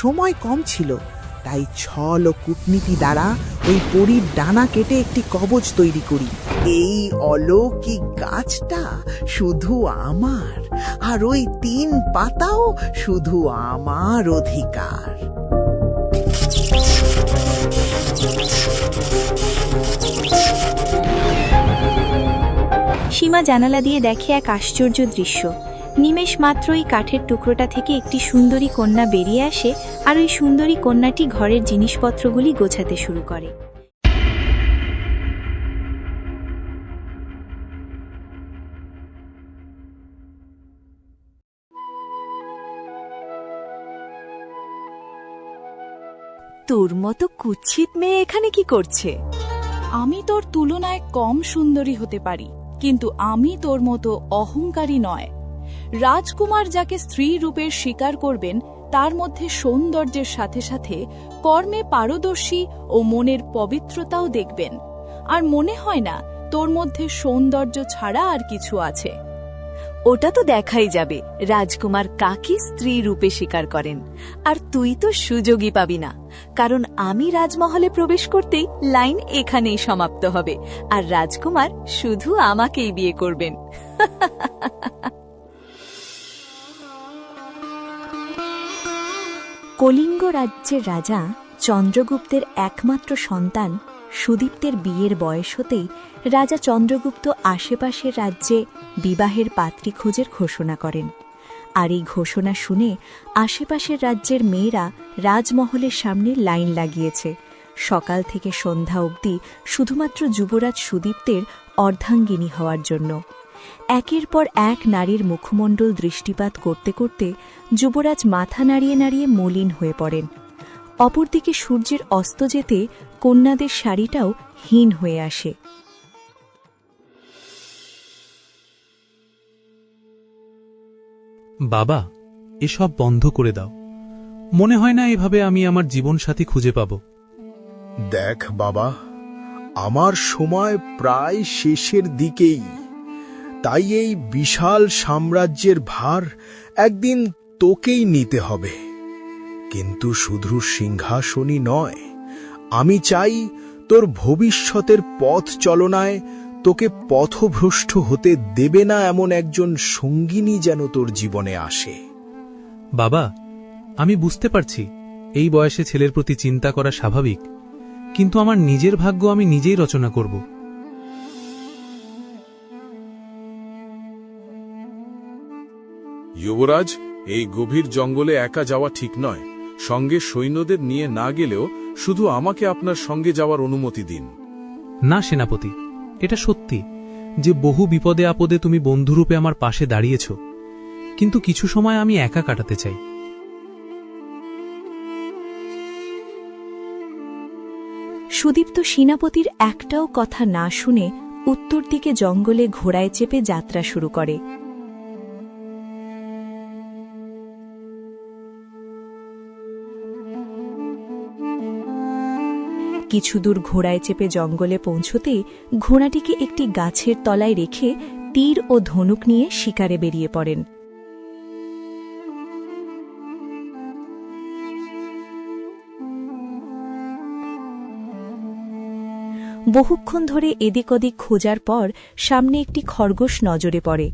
সময় কম ছিল, তাই ছল ও কূটনীতি দ্বারা ওই পরীর ডানা কেটে একটি কবচ তৈরি করি। এই অলৌকিক গাছটা শুধু আমার, আর ওই 3 পাতাও শুধু আমার অধিকার। সীমা জানালা দিয়ে দেখে এক আশ্চর্য দৃশ্য। নিমেষ মাত্রই কাঠের টুকরোটা থেকে একটি সুন্দরী কন্যা বেরিয়ে আসে, আর ওই সুন্দরী কন্যাটি ঘরের জিনিসপত্রগুলি গোছাতে শুরু করে। তোর মতো কুৎসিত মেয়ে এখানে কি করছে? আমি তোর তুলনায় কম সুন্দরী হতে পারি, কিন্তু আমি তোর মতো অহংকারী নয়। রাজকুমার যাকে স্ত্রী রূপের স্বীকার করবেন, তার মধ্যে সৌন্দর্যের সাথে সাথে কর্মে পারদর্শী ও মনের পবিত্রতাও দেখবেন। আর মনে হয় না তোর মধ্যে সৌন্দর্য ছাড়া আর কিছু আছে। ওটা তো দেখাই যাবে রাজকুমার কাকে স্ত্রী রূপে স্বীকার করেন। আর তুই তো সুযোগই পাবি না, কারণ আমি রাজমহলে প্রবেশ করতেই লাইন এখানেই সমাপ্ত হবে, আর রাজকুমার শুধু আমাকেই বিয়ে করবেন। কলিঙ্গ রাজ্যের রাজা চন্দ্রগুপ্তের একমাত্র সন্তান সুদীপ্তের বিয়ের বয়স হতেই রাজা চন্দ্রগুপ্ত আশেপাশের রাজ্যে বিবাহের পাত্রী খোঁজের ঘোষণা করেন। আর এই ঘোষণা শুনে আশেপাশের রাজ্যের মেয়েরা রাজমহলের সামনে লাইন লাগিয়েছে, সকাল থেকে সন্ধ্যা অবধি শুধুমাত্র যুবরাজ সুদীপ্তের অর্ধাঙ্গিনী হওয়ার জন্য। একের পর এক নারীর মুখমণ্ডল দৃষ্টিপাত করতে করতে যুবরাজ মাথা নাড়িয়ে নাড়িয়ে মলিন হয়ে পড়েন। অপরদিকে সূর্যের অস্ত যেতে কন্যাদের শাড়িটাও হীন হয়ে আসে। বাবা, এসব বন্ধ করে দাও। মনে হয় না এভাবে আমি আমার জীবনসাথী খুঁজে পাব। দেখ বাবা, আমার সময় প্রায় শেষের দিকেই, তাই এই বিশাল সাম্রাজ্যের ভার একদিন তোকেই নিতে হবে। কিন্তু শুধু সিংহাসনই নয়, আমি চাই তোর ভবিষ্যতের পথ চলনায় তোকে পথভ্রষ্ট হতে দেবে না এমন একজন সঙ্গিনী যেন তোর জীবনে আসে। বাবা, আমি বুঝতে পারছি এই বয়সে ছেলের প্রতি চিন্তা করা স্বাভাবিক, কিন্তু আমার নিজের ভাগ্য আমি নিজেই রচনা করব। যুবরাজ, এই গভীর জঙ্গলে একা যাওয়া ঠিক নয়। সঙ্গে সৈন্যদের নিয়ে না গেলেও শুধু আমাকে আপনার সঙ্গে যাওয়ার অনুমতি দিন। না সেনাপতি, এটা সত্যি যে বহু বিপদে আপদে তুমি বন্ধুরূপে আমার পাশে দাঁড়িয়েছ, কিন্তু কিছু সময় আমি একা কাটাতে চাই। সুদীপ্ত সেনাপতির একটাও কথা না শুনে উত্তর দিকে জঙ্গলে ঘোড়ায় চেপে যাত্রা শুরু করে। কিছুদূর ঘোড়ায় চেপে জঙ্গলে পৌঁছতেই ঘোড়াটিকে একটি গাছের তলায় রেখে তীর ও ধনুক নিয়ে শিকারে বেরিয়ে পড়েন। বহুক্ষণ ধরে এদিক ওদিক খোঁজার পর সামনে একটি খরগোশ নজরে পড়ে।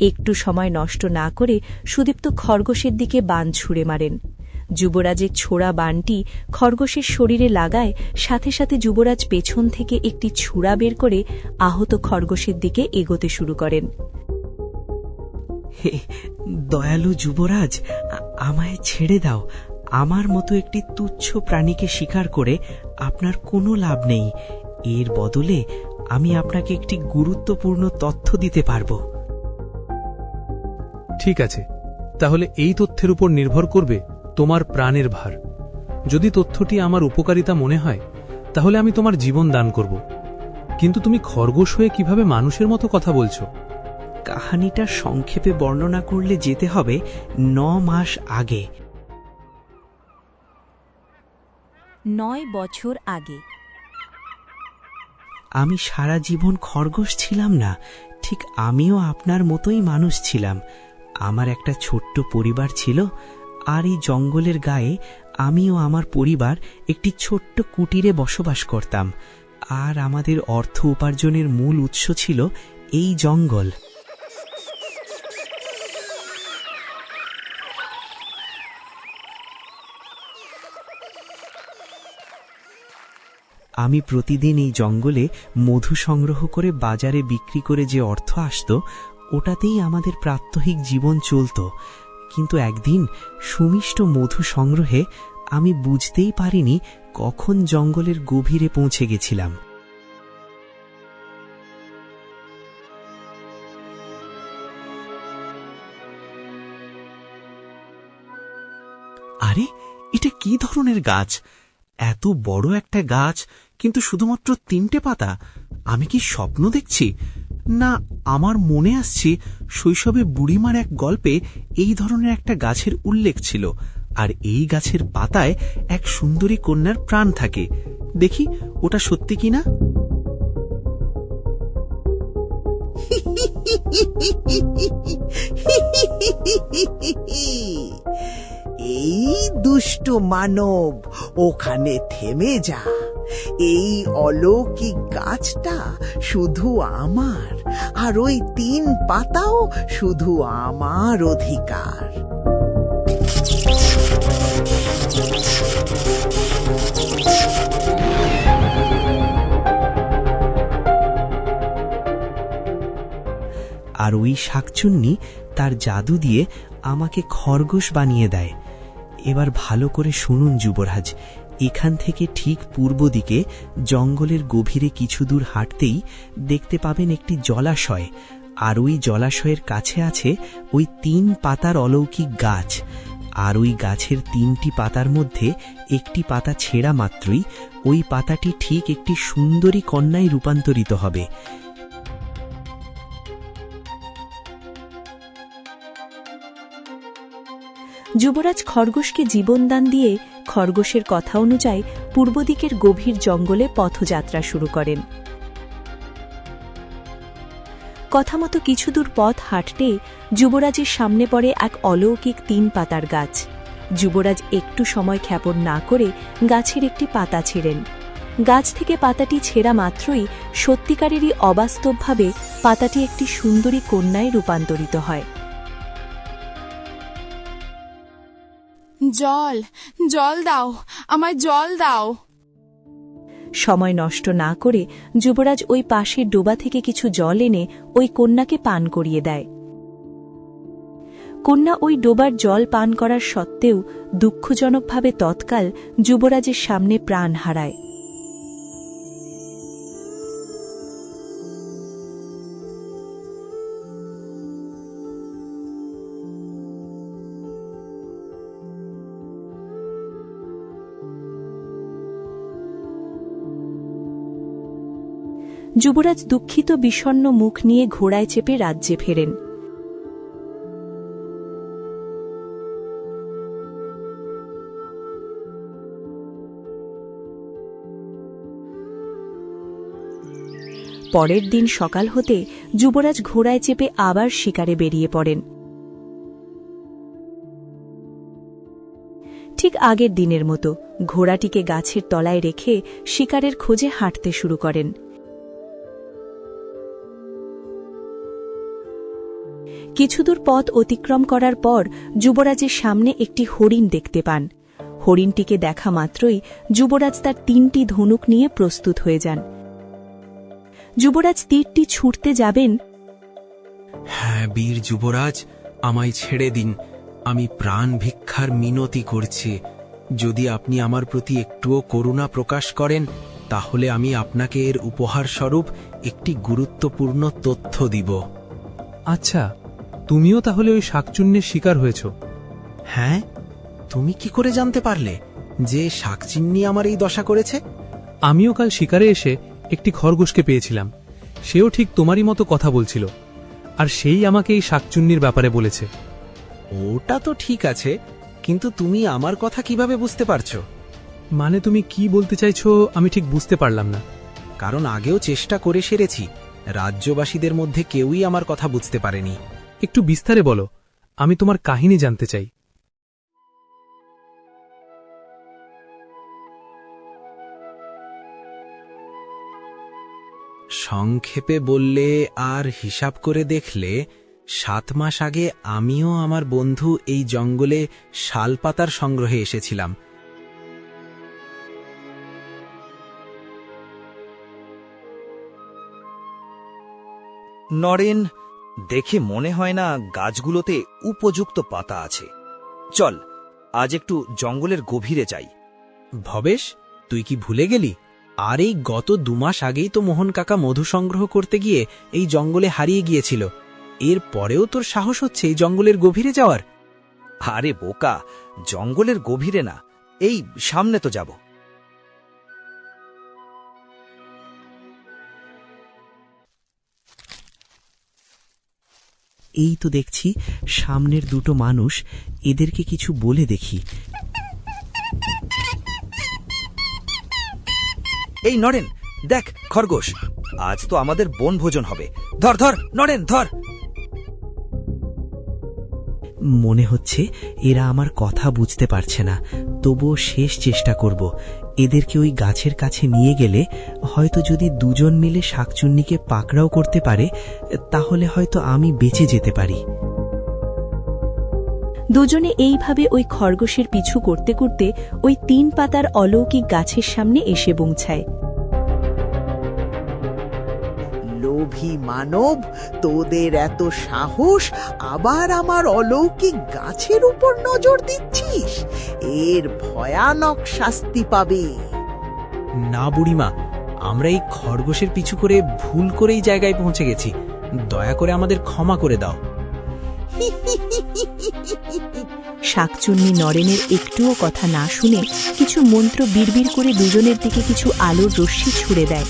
একটু সময় নষ্ট না করে সুদীপ্ত খরগোশের দিকে বাণ ছুঁড়ে মারেন। যুবরাজের ছোড়া বাণটি খরগোশের শরীরে লাগায়, সাথে সাথে যুবরাজ পেছন থেকে একটি ছুরা বের করে আহত খরগোশের দিকে এগোতে শুরু করেন। দয়ালু যুবরাজ, আমায় ছেড়ে দাও। আমার মতো একটি তুচ্ছ প্রাণীকে শিকার করে আপনার কোনো লাভ নেই। এর বদলে আমি আপনাকে একটি গুরুত্বপূর্ণ তথ্য দিতে পারব। ঠিক আছে, তাহলে এই তথ্যের উপর নির্ভর করবে তোমার প্রাণের ভার। যদি তথ্যটি আমার উপকারিতা মনে হয়, তাহলে আমি তোমার জীবন দান করব। কিন্তু তুমি খরগোশ হয়ে কিভাবে মানুষের মতো কথা বলছো? কাহিনীটা সংক্ষেপে বর্ণনা করলে যেতে হবে 9 মাস আগে। 9 বছর আগে। আমি সারা জীবন খরগোশ ছিলাম না, ঠিক আমিও আপনার মতোই মানুষ ছিলাম। আমার একটা ছোট্ট পরিবার ছিল, আর এই জঙ্গলের গায়ে আমি ও আমার পরিবার একটি ছোট্ট কুটিরে বসবাস করতাম, আর আমাদের অর্থ উপার্জনের মূল উৎস ছিল এই জঙ্গল। আমি প্রতিদিন এই জঙ্গলে মধু সংগ্রহ করে বাজারে বিক্রি করে যে অর্থ আসতো, ওটাতেই আমাদের প্রাত্যহিক জীবন চলত। কিন্তু একদিন সুমিষ্ট মধু সংগ্রহে আমি বুঝতেই পারিনি কখন জঙ্গলের গভীরে পৌঁছে গেছিলাম। আরে, এটা কি ধরনের গাছ? এত বড় একটা গাছ, কিন্তু শুধুমাত্র 3টে পাতা। আমি কি স্বপ্ন দেখছি? না, আমার মনে আসছে শৈশবে বুড়িমার এক গল্পে এই ধরনের একটা গাছের উল্লেখ ছিল, আর এই গাছের পাতায় এক সুন্দরী কন্যার প্রাণ থাকে। দেখি ওটা সত্যি কিনা। এই দুষ্ট মানব, ওখানে থেমে যা। এই অলৌকিক গাছটা শুধু আমার, আর ওই 3 পাতাও শুধু আমার অধিকার। আর ওই শাকচুন্নি তার জাদু দিয়ে আমাকে খরগোশ বানিয়ে দেয়। এবার ভালো করে শুনুন যুবরাজ, এখান থেকে ঠিক পূর্ব দিকে জঙ্গলের গভীরে কিছু দূর হাঁটতেই দেখতে পাবেন একটি জলাশয়, আর ওই জলাশয়ের কাছে আছে ওই 3 পাতার অলৌকিক গাছ। আর ওই গাছের 3টি পাতার মধ্যে একটি পাতা ছেঁড়া মাত্রই ওই পাতাটি ঠিক একটি সুন্দরী কন্যায় রূপান্তরিত হবে। যুবরাজ খরগোশকে জীবনদান দিয়ে খরগোশের কথা অনুযায়ী পূর্ব দিকের গভীর জঙ্গলে পথযাত্রা শুরু করেন। কথামতো কিছু দূর পথ হাঁটতে যুবরাজের সামনে পড়ে এক অলৌকিক 3 পাতার গাছ। যুবরাজ একটু সময় ক্ষেপণ না করে গাছের একটি পাতা ছিঁড়েন। গাছ থেকে পাতাটি ছেঁড়া মাত্রই সত্যিকারেরই অবাস্তবভাবে পাতাটি একটি সুন্দরী কন্যায় রূপান্তরিত হয়। জল, জল দাও, আমায় জল দাও। সময় নষ্ট না করে যুবরাজ ওই পাশের ডোবা থেকে কিছু জল এনে ওই কন্যাকে পান করিয়ে দেয়। কন্যা ওই ডোবার জল পান করার সত্ত্বেও দুঃখজনকভাবে তৎকাল যুবরাজের সামনে প্রাণ হারায়। যুবরাজ দুঃখিত বিষণ্ণ মুখ নিয়ে ঘোড়ায় চেপে রাজ্যে ফেরেন। পরের দিন সকাল হতে যুবরাজ ঘোড়ায় চেপে আবার শিকারে বেরিয়ে পড়েন। ঠিক আগের দিনের মতো ঘোড়াটিকে গাছের তলায় রেখে শিকারের খোঁজে হাঁটতে শুরু করেন। কিছুদূর পথ অতিক্রম করার পর যুবরাজের সামনে একটি হরিণ দেখতে পান। হরিণটিকে দেখা মাত্রই যুবরাজ তার 3টি ধনুক নিয়ে প্রস্তুত হয়ে যান। যুবরাজ তীরটি ছুঁড়তে যাবেন। হ্যাঁ বীর যুবরাজ, আমায় ছেড়ে দিন। আমি প্রাণ ভিক্ষার মিনতি করছি। যদি আপনি আমার প্রতি একটুও করুণা প্রকাশ করেন, তাহলে আমি আপনাকে এর উপহার স্বরূপ একটি গুরুত্বপূর্ণ তথ্য দিব। আচ্ছা, তুমিও তাহলে ওই শাকচুন্নির শিকার হয়েছ? হ্যাঁ, তুমি কি করে জানতে পারলে যে শাকচিন্নি আমার এই দশা করেছে? আমিও কাল শিকারে এসে একটি খরগোশকে পেয়েছিলাম। সেও ঠিক তোমারই মতো কথা বলছিল, আর সেই আমাকে এই শাকচুন্নির ব্যাপারে বলেছে। ওটা তো ঠিক আছে, কিন্তু তুমি আমার কথা কিভাবে বুঝতে পারছো? মানে তুমি কি বলতে চাইছো আমি ঠিক বুঝতে পারলাম না। কারণ আগেও চেষ্টা করে সেরেছি, রাজ্যবাসীদের মধ্যে কেউই আমার কথা বুঝতে পারেনি। একটু বিস্তারে বলো, আমি তোমার কাহিনী জানতে চাই। সংক্ষেপে বললে আর হিসাব করে দেখলে 7 মাস আগে আমিও আমার বন্ধু এই জঙ্গলে শালপাতার সংগ্রহে এসেছিলাম। নরেন, দেখে মনে হয় না গাছগুলোতে উপযুক্ত পাতা আছে। চল, আজ একটু জঙ্গলের গভীরে যাই। ভবেশ, তুই কি ভুলে গেলি? আর এই গত 2 মাস আগেই তো মোহন কাকা মধু সংগ্রহ করতে গিয়ে এই জঙ্গলে হারিয়ে গিয়েছিল। এর পরেও তোর সাহস হচ্ছে এই জঙ্গলের গভীরে যাওয়ার? আরে বোকা, জঙ্গলের গভীরে না, এই সামনে তো যাব। এই তো দেখছি সামনের দুটো মানুষ, এদেরকে কিছু বলে দেখি। এই নরেন, দেখ খরগোশ, আজ তো আমাদের বনভোজন হবে। ধর ধর নরেন, ধর। মনে হচ্ছে এরা আমার কথা বুঝতে পারছে না, তবুও শেষ চেষ্টা করব। এদেরকে ওই গাছের কাছে নিয়ে গেলে হয়তো যদি দুজন মিলে শাকচুন্নিকে পাকড়াও করতে পারে, তাহলে হয়তো আমি বেঁচে যেতে পারি। দুজনে এইভাবে ওই খরগোশের পিছু করতে করতে ওই 3 পাতার অলৌকিক গাছের সামনে এসে পৌঁছায়। লোভী মানব, তোদের এত সাহস, আবার আমার অলৌকিক গাছের উপর নজর দিচ্ছিস? এর ভয়ানক শাস্তি পাবে। না বুড়িমা, আমরা এই খরগোশের পিছু করে ভুল করে এই জায়গায় পৌঁছে গেছি। দয়া করে আমাদের ক্ষমা করে দাও। শাকচুন্নি নরেনের একটুও কথা না শুনে কিছু মন্ত্র বিড়বিড় করে দুজনের দিকে কিছু আলোর রশ্মি ছুড়ে দেয়।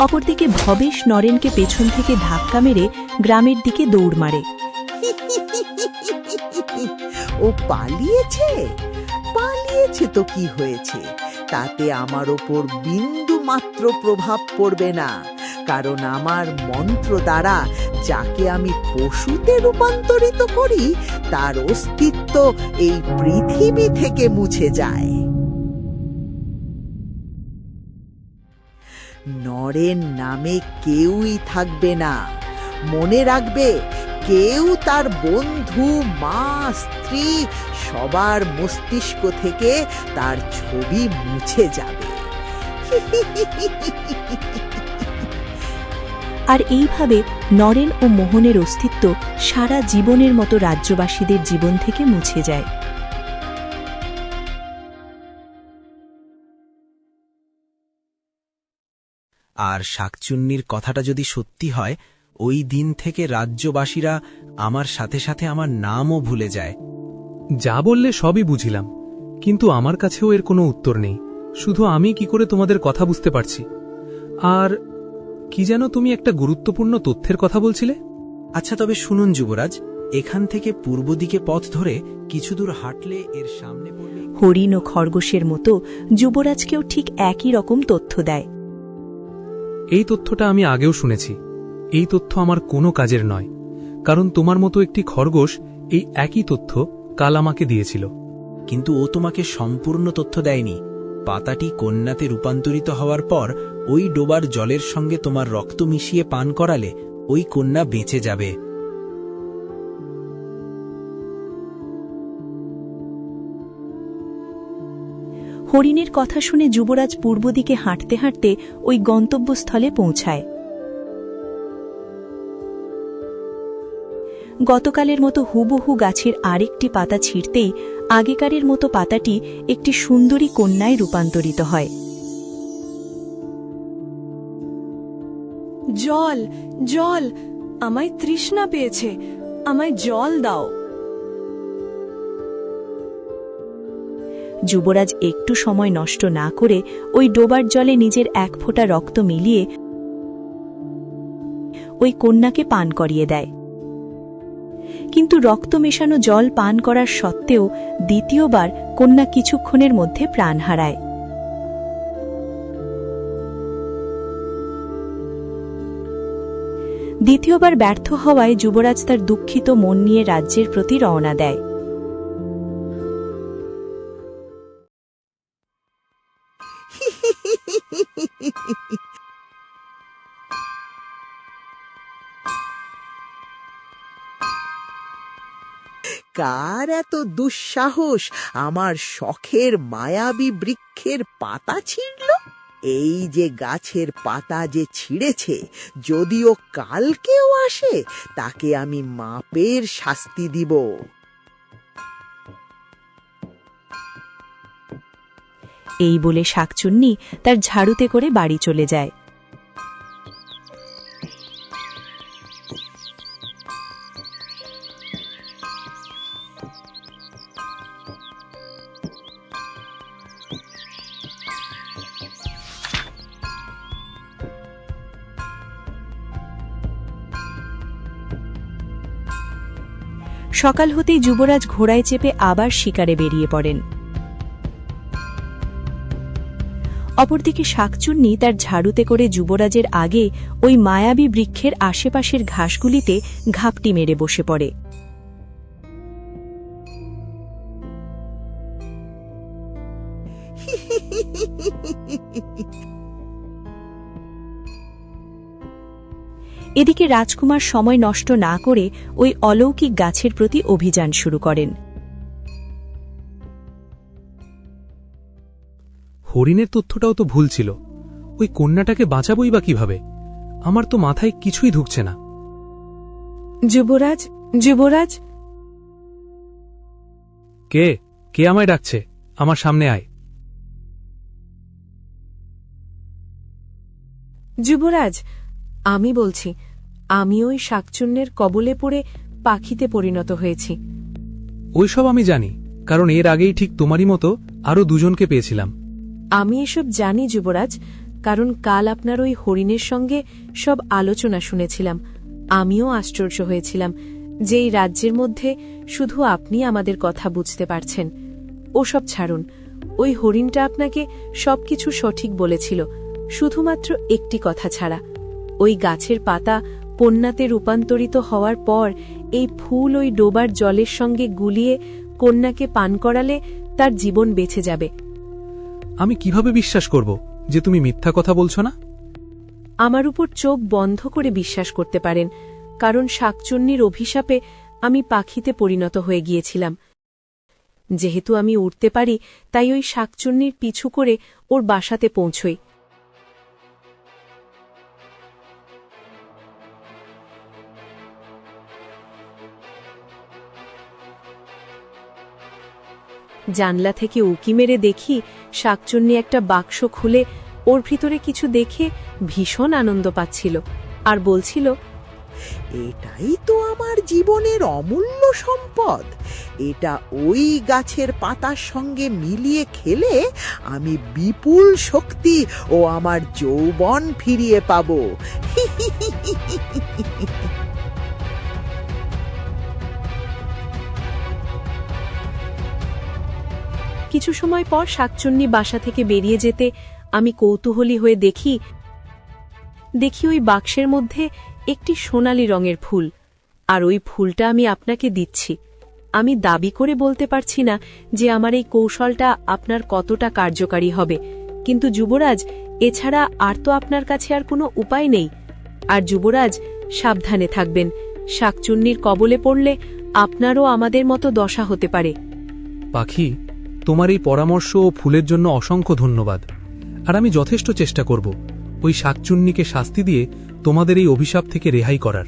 অপরদিকে ভবেশ নরেনকে পেছন থেকে ধাক্কা মেরে গ্রামের দিকে দৌড় মারে। ও পালিয়েছে? পালিয়েছে তো কি হয়েছে? তাতে আমার ওপর বিন্দু মাত্র প্রভাব পড়বে না, কারণ আমার মন্ত্র দ্বারা যাকে আমি পশুতে রূপান্তরিত করি তার অস্তিত্ব এই পৃথিবী থেকে মুছে যায়। নরেন নামে কেউই থাকবে না। মনে রাখবে, কেউ তার বন্ধু, মা, স্ত্রী সবার মস্তিষ্ক থেকে তার ছবি মুছে যাবে। আর এইভাবে নরেন ও মোহনের অস্তিত্ব সারা জীবনের মতো রাজ্যবাসীদের জীবন থেকে মুছে যায়। আর শাকচুন্নির কথাটা যদি সত্যি হয়, ওই দিন থেকে রাজ্যবাসীরা আমার সাথে সাথে আমার নামও ভুলে যায়। যা বললে সবই বুঝিলাম, কিন্তু আমার কাছেও এর কোনো উত্তর নেই। শুধু আমি কি করে তোমাদের কথা বুঝতে পারছি। আর কি যেন তুমি একটা গুরুত্বপূর্ণ তথ্যের কথা বলছিলে? আচ্ছা, তবে শুনুন যুবরাজ, এখান থেকে পূর্ব দিকে পথ ধরে কিছু দূর হাঁটলে এর সামনে পড়লে হরিণ ও খরগোশের মতো যুবরাজকেও ঠিক একই রকম তথ্য দেয়। এই তথ্যটা আমি আগেও শুনেছি। এই তথ্য আমার কোনো কাজের নয়, কারণ তোমার মতো একটি খরগোশ এই একই তথ্য কাল আমাকে দিয়েছিল। কিন্তু ও তোমাকে সম্পূর্ণ তথ্য দেয়নি। পাতাটি কন্যাতে রূপান্তরিত হওয়ার পর ওই ডোবার জলের সঙ্গে তোমার রক্ত মিশিয়ে পান করালে ওই কন্যা বেঁচে যাবে। হরিণের কথা শুনে যুবরাজ পূর্ব দিকে হাঁটতে হাঁটতে ওই গন্তব্যস্থলে পৌঁছায়। গতকালের মতো হুবহু গাছের আরেকটি পাতা ছিঁড়তেই আগেকারের মতো পাতাটি একটি সুন্দরী কন্যায় রূপান্তরিত হয়। জল, জল, আমায় তৃষ্ণা পেয়েছে, আমায় জল দাও। যুবরাজ একটু সময় নষ্ট না করে ওই ডোবার জলে নিজের 1 ফোঁটা রক্ত মিলিয়ে ওই কন্যাকে পান করিয়ে দেয়। কিন্তু রক্ত মেশানো জল পান করার সত্ত্বেও দ্বিতীয়বার কন্যা কিছুক্ষণের মধ্যে প্রাণ হারায়। দ্বিতীয়বার ব্যর্থ হওয়ায় যুবরাজ তার দুঃখিত মন নিয়ে রাজ্যের প্রতি রওনা দেয়। কার এত দুঃসাহস আমার শখের মায়াবী বৃক্ষের পাতা ছিঁড়ল? এই যে গাছের পাতা যে ছিঁড়েছে, যদিও কালকেও আসে, তাকে আমি মাপের শাস্তি দিব। এই বলে শাকচুন্নি তার ঝাড়ুতে করে বাড়ি চলে যায়। সকাল হতেই যুবরাজ ঘোড়ায় চেপে আবার শিকারে বেরিয়ে পড়েন। অপরদিকে শাকচুন্নি তার ঝাড়ুতে করে যুবরাজের আগে ওই মায়াবী বৃক্ষের আশেপাশের ঘাসগুলিতে ঘাপটি মেরে বসে পড়ে। এদিকে রাজকুমার সময় নষ্ট না করে ওই অলৌকিক গাছের প্রতি অভিযান শুরু করেন। হরিণের তথ্যটাও তো ভুল ছিল। ওই কন্যাটাকে বাঁচাবই বা কিভাবে? আমার তো মাথায় কিছুই ঢুকছে না। যুবরাজ, যুবরাজ, কে কে আমায় ডাকছে? আমার সামনে আয়। যুবরাজ, আমি বলছি, আমি ওই শাকচুন্নের কবলে পড়ে পাখিতে পরিণত হয়েছি। ওইসব আমি জানি, কারণ এর আগেই ঠিক তোমারই মতো আরো দুজনকে পেয়েছিলাম। আমি এসব জানি যুবরাজ, কারণ কাল আপনার ওই হরিণের সঙ্গে সব আলোচনা শুনেছিলাম। আমিও আশ্চর্য হয়েছিলাম যে এই রাজ্যের মধ্যে শুধু আপনি আমাদের কথা বুঝতে পারছেন। ওসব ছাড়ুন, ওই হরিণটা আপনাকে সবকিছু সঠিক বলেছিল, শুধুমাত্র একটি কথা ছাড়া। ওই গাছের পাতা কন্যাতে রূপান্তরিত হওয়ার পর এই ফুল ওই ডোবার জলের সঙ্গে গুলিয়ে কন্যাকে পান করালে তার জীবন বেঁচে যাবে। আমি কিভাবে বিশ্বাস করব যে তুমি মিথ্যা কথা বলছো না? আমার উপর চোখ বন্ধ করে বিশ্বাস করতে পারেন, কারণ শাকচুন্নির অভিশাপে আমি পাখিতে পরিণত হয়ে গিয়েছিলাম। যেহেতু আমি উড়তে পারি, তাই ওই শাকচুন্নির পিছু করে ওর বাসাতে পৌঁছই। জানলা থেকে উকি মেরে দেখি শাকচুন্নি একটা বাক্স খুলে ওর ভিতরে কিছু দেখে ভীষণ আনন্দ পাচ্ছিল আর বলছিল, এটাই তো আমার জীবনের অমূল্য সম্পদ। এটা ওই গাছের পাতার সঙ্গে মিলিয়ে খেলে আমি বিপুল শক্তি ও আমার যৌবন ফিরিয়ে পাব। কিছু সময় পর শাকচুন্নি বাসা থেকে বেরিয়ে যেতে আমি কৌতূহলী হয়ে দেখি ওই বাক্সের মধ্যে একটি সোনালী রঙের ফুল, আর ওই ফুলটা আমি আপনাকে দিচ্ছি। আমি দাবি করে বলতে পারছি না যে আমার এই কৌশলটা আপনার কতটা কার্যকারী হবে, কিন্তু যুবরাজ, এছাড়া আর তো আপনার কাছে আর কোনো উপায় নেই। আর যুবরাজ, সাবধানে থাকবেন, শাকচুন্নির কবলে পড়লে আপনারও আমাদের মতো দশা হতে পারে। পাখি, তোমার এই পরামর্শ ও ফুলের জন্য অসংখ্য ধন্যবাদ। আর আমি যথেষ্ট চেষ্টা করব ওই শাকচুন্নিকে শাস্তি দিয়ে তোমাদের এই অভিশাপ থেকে রেহাই করার।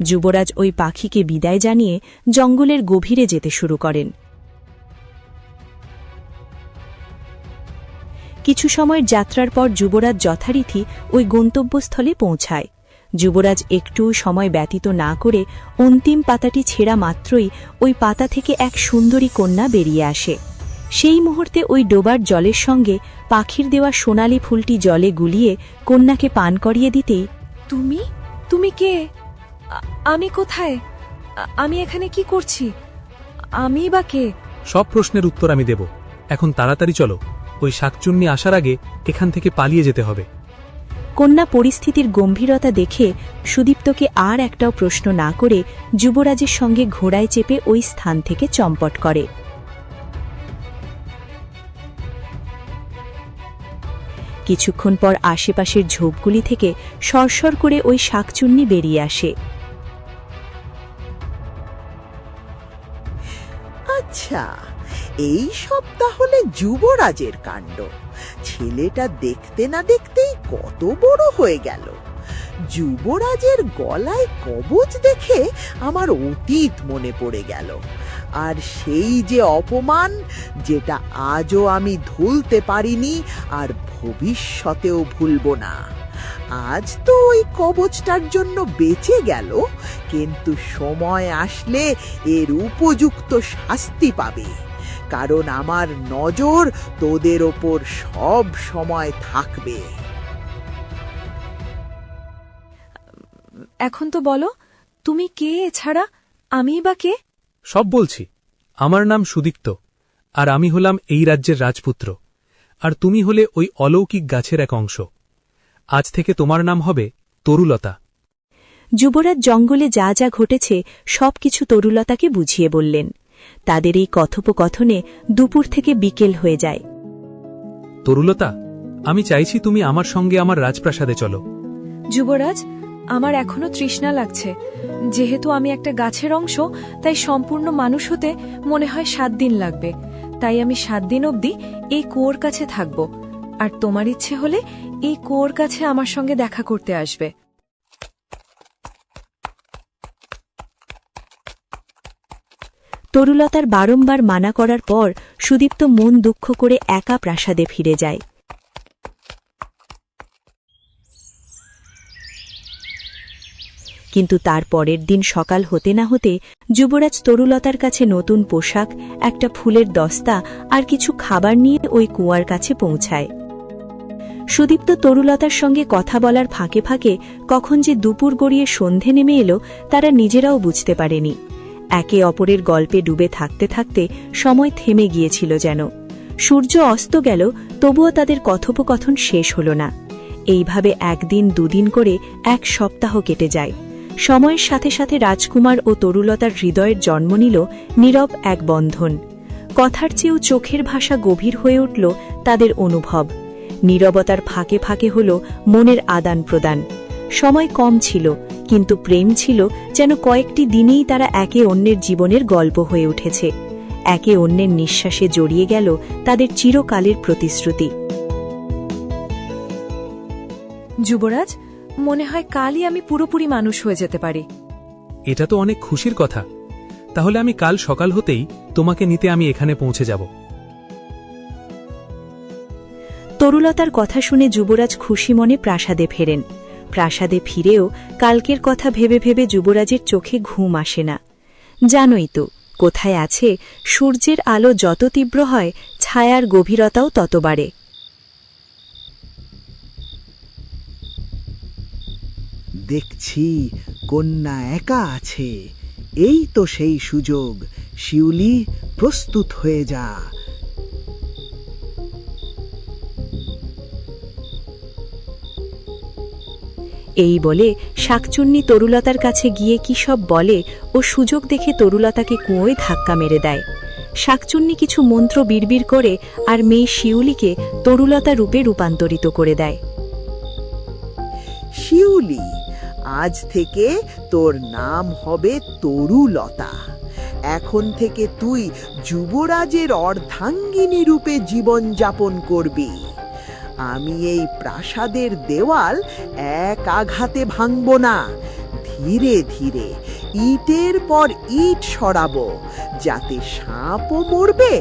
যুবরাজ ওই পাখিকে বিদায় জানিয়ে জঙ্গলের গভীরে যেতে শুরু করেন। কিছু সময়ের যাত্রার পর যুবরাজ যথারীতি ওই গন্তব্যস্থলে পৌঁছায়। যুবরাজ একটু সময় ব্যতীত না করে অন্তিম পাতাটি ছেঁড়া মাত্রই ওই পাতা থেকে এক সুন্দরী কন্যা বেরিয়ে আসে। সেই মুহূর্তে ওই ডোবার জলের সঙ্গে পাখির দেওয়া সোনালী ফুলটি জলে গুলিয়ে কন্যাকে পান করিয়ে দিতেই, তুমি তুমি কে? আমি কোথায়? আমি এখানে কি করছি? আমি বা কে? সব প্রশ্নের উত্তর আমি দেব। এখন তাড়াতাড়ি চলো, ওই শাকচুন্নি আসার আগে এখান থেকে পালিয়ে যেতে হবে। কন্যা পরিস্থিতির গম্ভীরতা দেখে সুদীপ্তকে আর একটাও প্রশ্ন না করে যুবরাজের সঙ্গে ঘোড়ায় চেপে ওই স্থান থেকে চম্পট করে। কিছুক্ষণ পর আশেপাশের ঝোপগুলি থেকে সরসর করে ওই শাকচুন্নি বেরিয়ে আসে। আচ্ছা, এই সব তাহলে যুবরাজের কাণ্ড। ছেলেটা দেখতে না দেখতেই কত বড় হয়ে গেল। যুবরাজের গলায় কবচ দেখে আমার অতীত মনে পড়ে গেল, আর সেই যে অপমান, যেটা আজও আমি ভুলতে পারিনি আর ভবিষ্যতেও ভুলব না। আজ তো ওই কবচটার জন্য বেঁচে গেল, কিন্তু সময় আসলে এর উপযুক্ত শাস্তি পাবে, কারণ আমার নজর তোদের ওপর সব সময় থাকবে। এখন তো বলো, তুমি কে? এছাড়া আমিই বা কে? সব বলছি। আমার নাম সুদীপ্ত, আর আমি হলাম এই রাজ্যের রাজপুত্র, আর তুমি হলে ওই অলৌকিক গাছের এক অংশ। আজ থেকে তোমার নাম হবে তরুলতা। যুবরাজ জঙ্গলে যা যা ঘটেছে সবকিছু তরুলতাকে বুঝিয়ে বললেন। তাদের এই কথোপকথনে দুপুর থেকে বিকেল হয়ে যায়। তরুলতা, আমি চাইছি তুমি আমার সঙ্গে আমার রাজপ্রাসাদে চলো। যুবরাজ, আমার এখনো তৃষ্ণা লাগছে। যেহেতু আমি একটা গাছের অংশ, তাই সম্পূর্ণ মানুষ হতে মনে হয় 7 দিন লাগবে। তাই আমি 7 দিন অবধি এই কুয়োর কাছে থাকব, আর তোমার ইচ্ছে হলে এই কুয়োর কাছে আমার সঙ্গে দেখা করতে আসবে। তরুলতার বারংবার মানা করার পর সুদীপ্ত মন দুঃখ করে একা প্রাসাদে ফিরে যায়। কিন্তু তার পরের দিন সকাল হতে না হতে যুবরাজ তরুলতার কাছে নতুন পোশাক, একটা ফুলের দস্তা আর কিছু খাবার নিয়ে ওই কুয়ার কাছে পৌঁছায়। সুদীপ্ত তরুলতার সঙ্গে কথা বলার ফাঁকে ফাঁকে কখন যে দুপুর গড়িয়ে সন্ধে নেমে এলো তারা নিজেরাও বুঝতে পারেনি। একে অপরের গল্পে ডুবে থাকতে থাকতে সময় থেমে গিয়েছিল যেন। সূর্য অস্ত গেল, তবুও তাদের কথোপকথন শেষ হল না। এইভাবে 1 দিন 2 দিন করে 1 সপ্তাহ কেটে যায়। সময়ের সাথে সাথে রাজকুমার ও তরুলতার হৃদয়ের জন্ম নিল নীরব এক বন্ধন। কথার চেয়েও চোখের ভাষা গভীর হয়ে উঠল তাদের অনুভব। নীরবতার ফাঁকে ফাঁকে হল মনের আদান প্রদান। সময় কম ছিল, কিন্তু প্রেম ছিল যেন কয়েকটি দিনেই তারা একে অন্যের জীবনের গল্প হয়ে উঠেছে। একে অন্যের নিঃশ্বাসে জড়িয়ে গেল তাদের চিরকালের প্রতিশ্রুতি। যুবরাজ, মনে হয় কালই আমি পুরোপুরি মানুষ হয়ে যেতে পারি। এটা তো অনেক খুশির কথা। তাহলে আমি কাল সকাল হতেই তোমাকে নিতে আমি এখানে পৌঁছে যাব। তরুলতার কথা শুনে যুবরাজ খুশি মনে প্রাসাদে ফেরেন। প্রাসাদে ফিরেও কালকের কথা ভেবে ভেবে যুবরাজের চোখে ঘুম আসে না। জানোই তো, কোথায় আছে সূর্যের আলো যত তীব্র হয়, ছায়ার গভীরতাও তত বাড়ে। দেখছি কন্যা একা আছে, এই তো সেই সুযোগ। শিউলি, প্রস্তুত হয়ে যা। এই বলে শাকচুন্নি তরুলতার কাছে গিয়ে কি সব বলে ও সুযোগ দেখে তরুলতাকে কুয়োয় ধাক্কা মেরে দেয়। শাকচুন্নি কিছু মন্ত্র বিড়বিড় করে আর মেয়ে শিউলিকে তরুলতা রূপে রূপান্তরিত করে দেয়। শিউলি, আজ থেকে তোর নাম হবে তরুলতা। এখন থেকে তুই যুবরাজের অর্ধাঙ্গিনী রূপে জীবন যাপন করবি। আমি এই প্রাসাদের দেওয়াল এক আঘাতে ভাঙব না, ধীরে ধীরে ইটের পর ইট সরাবো, যাতে সাপও মরবে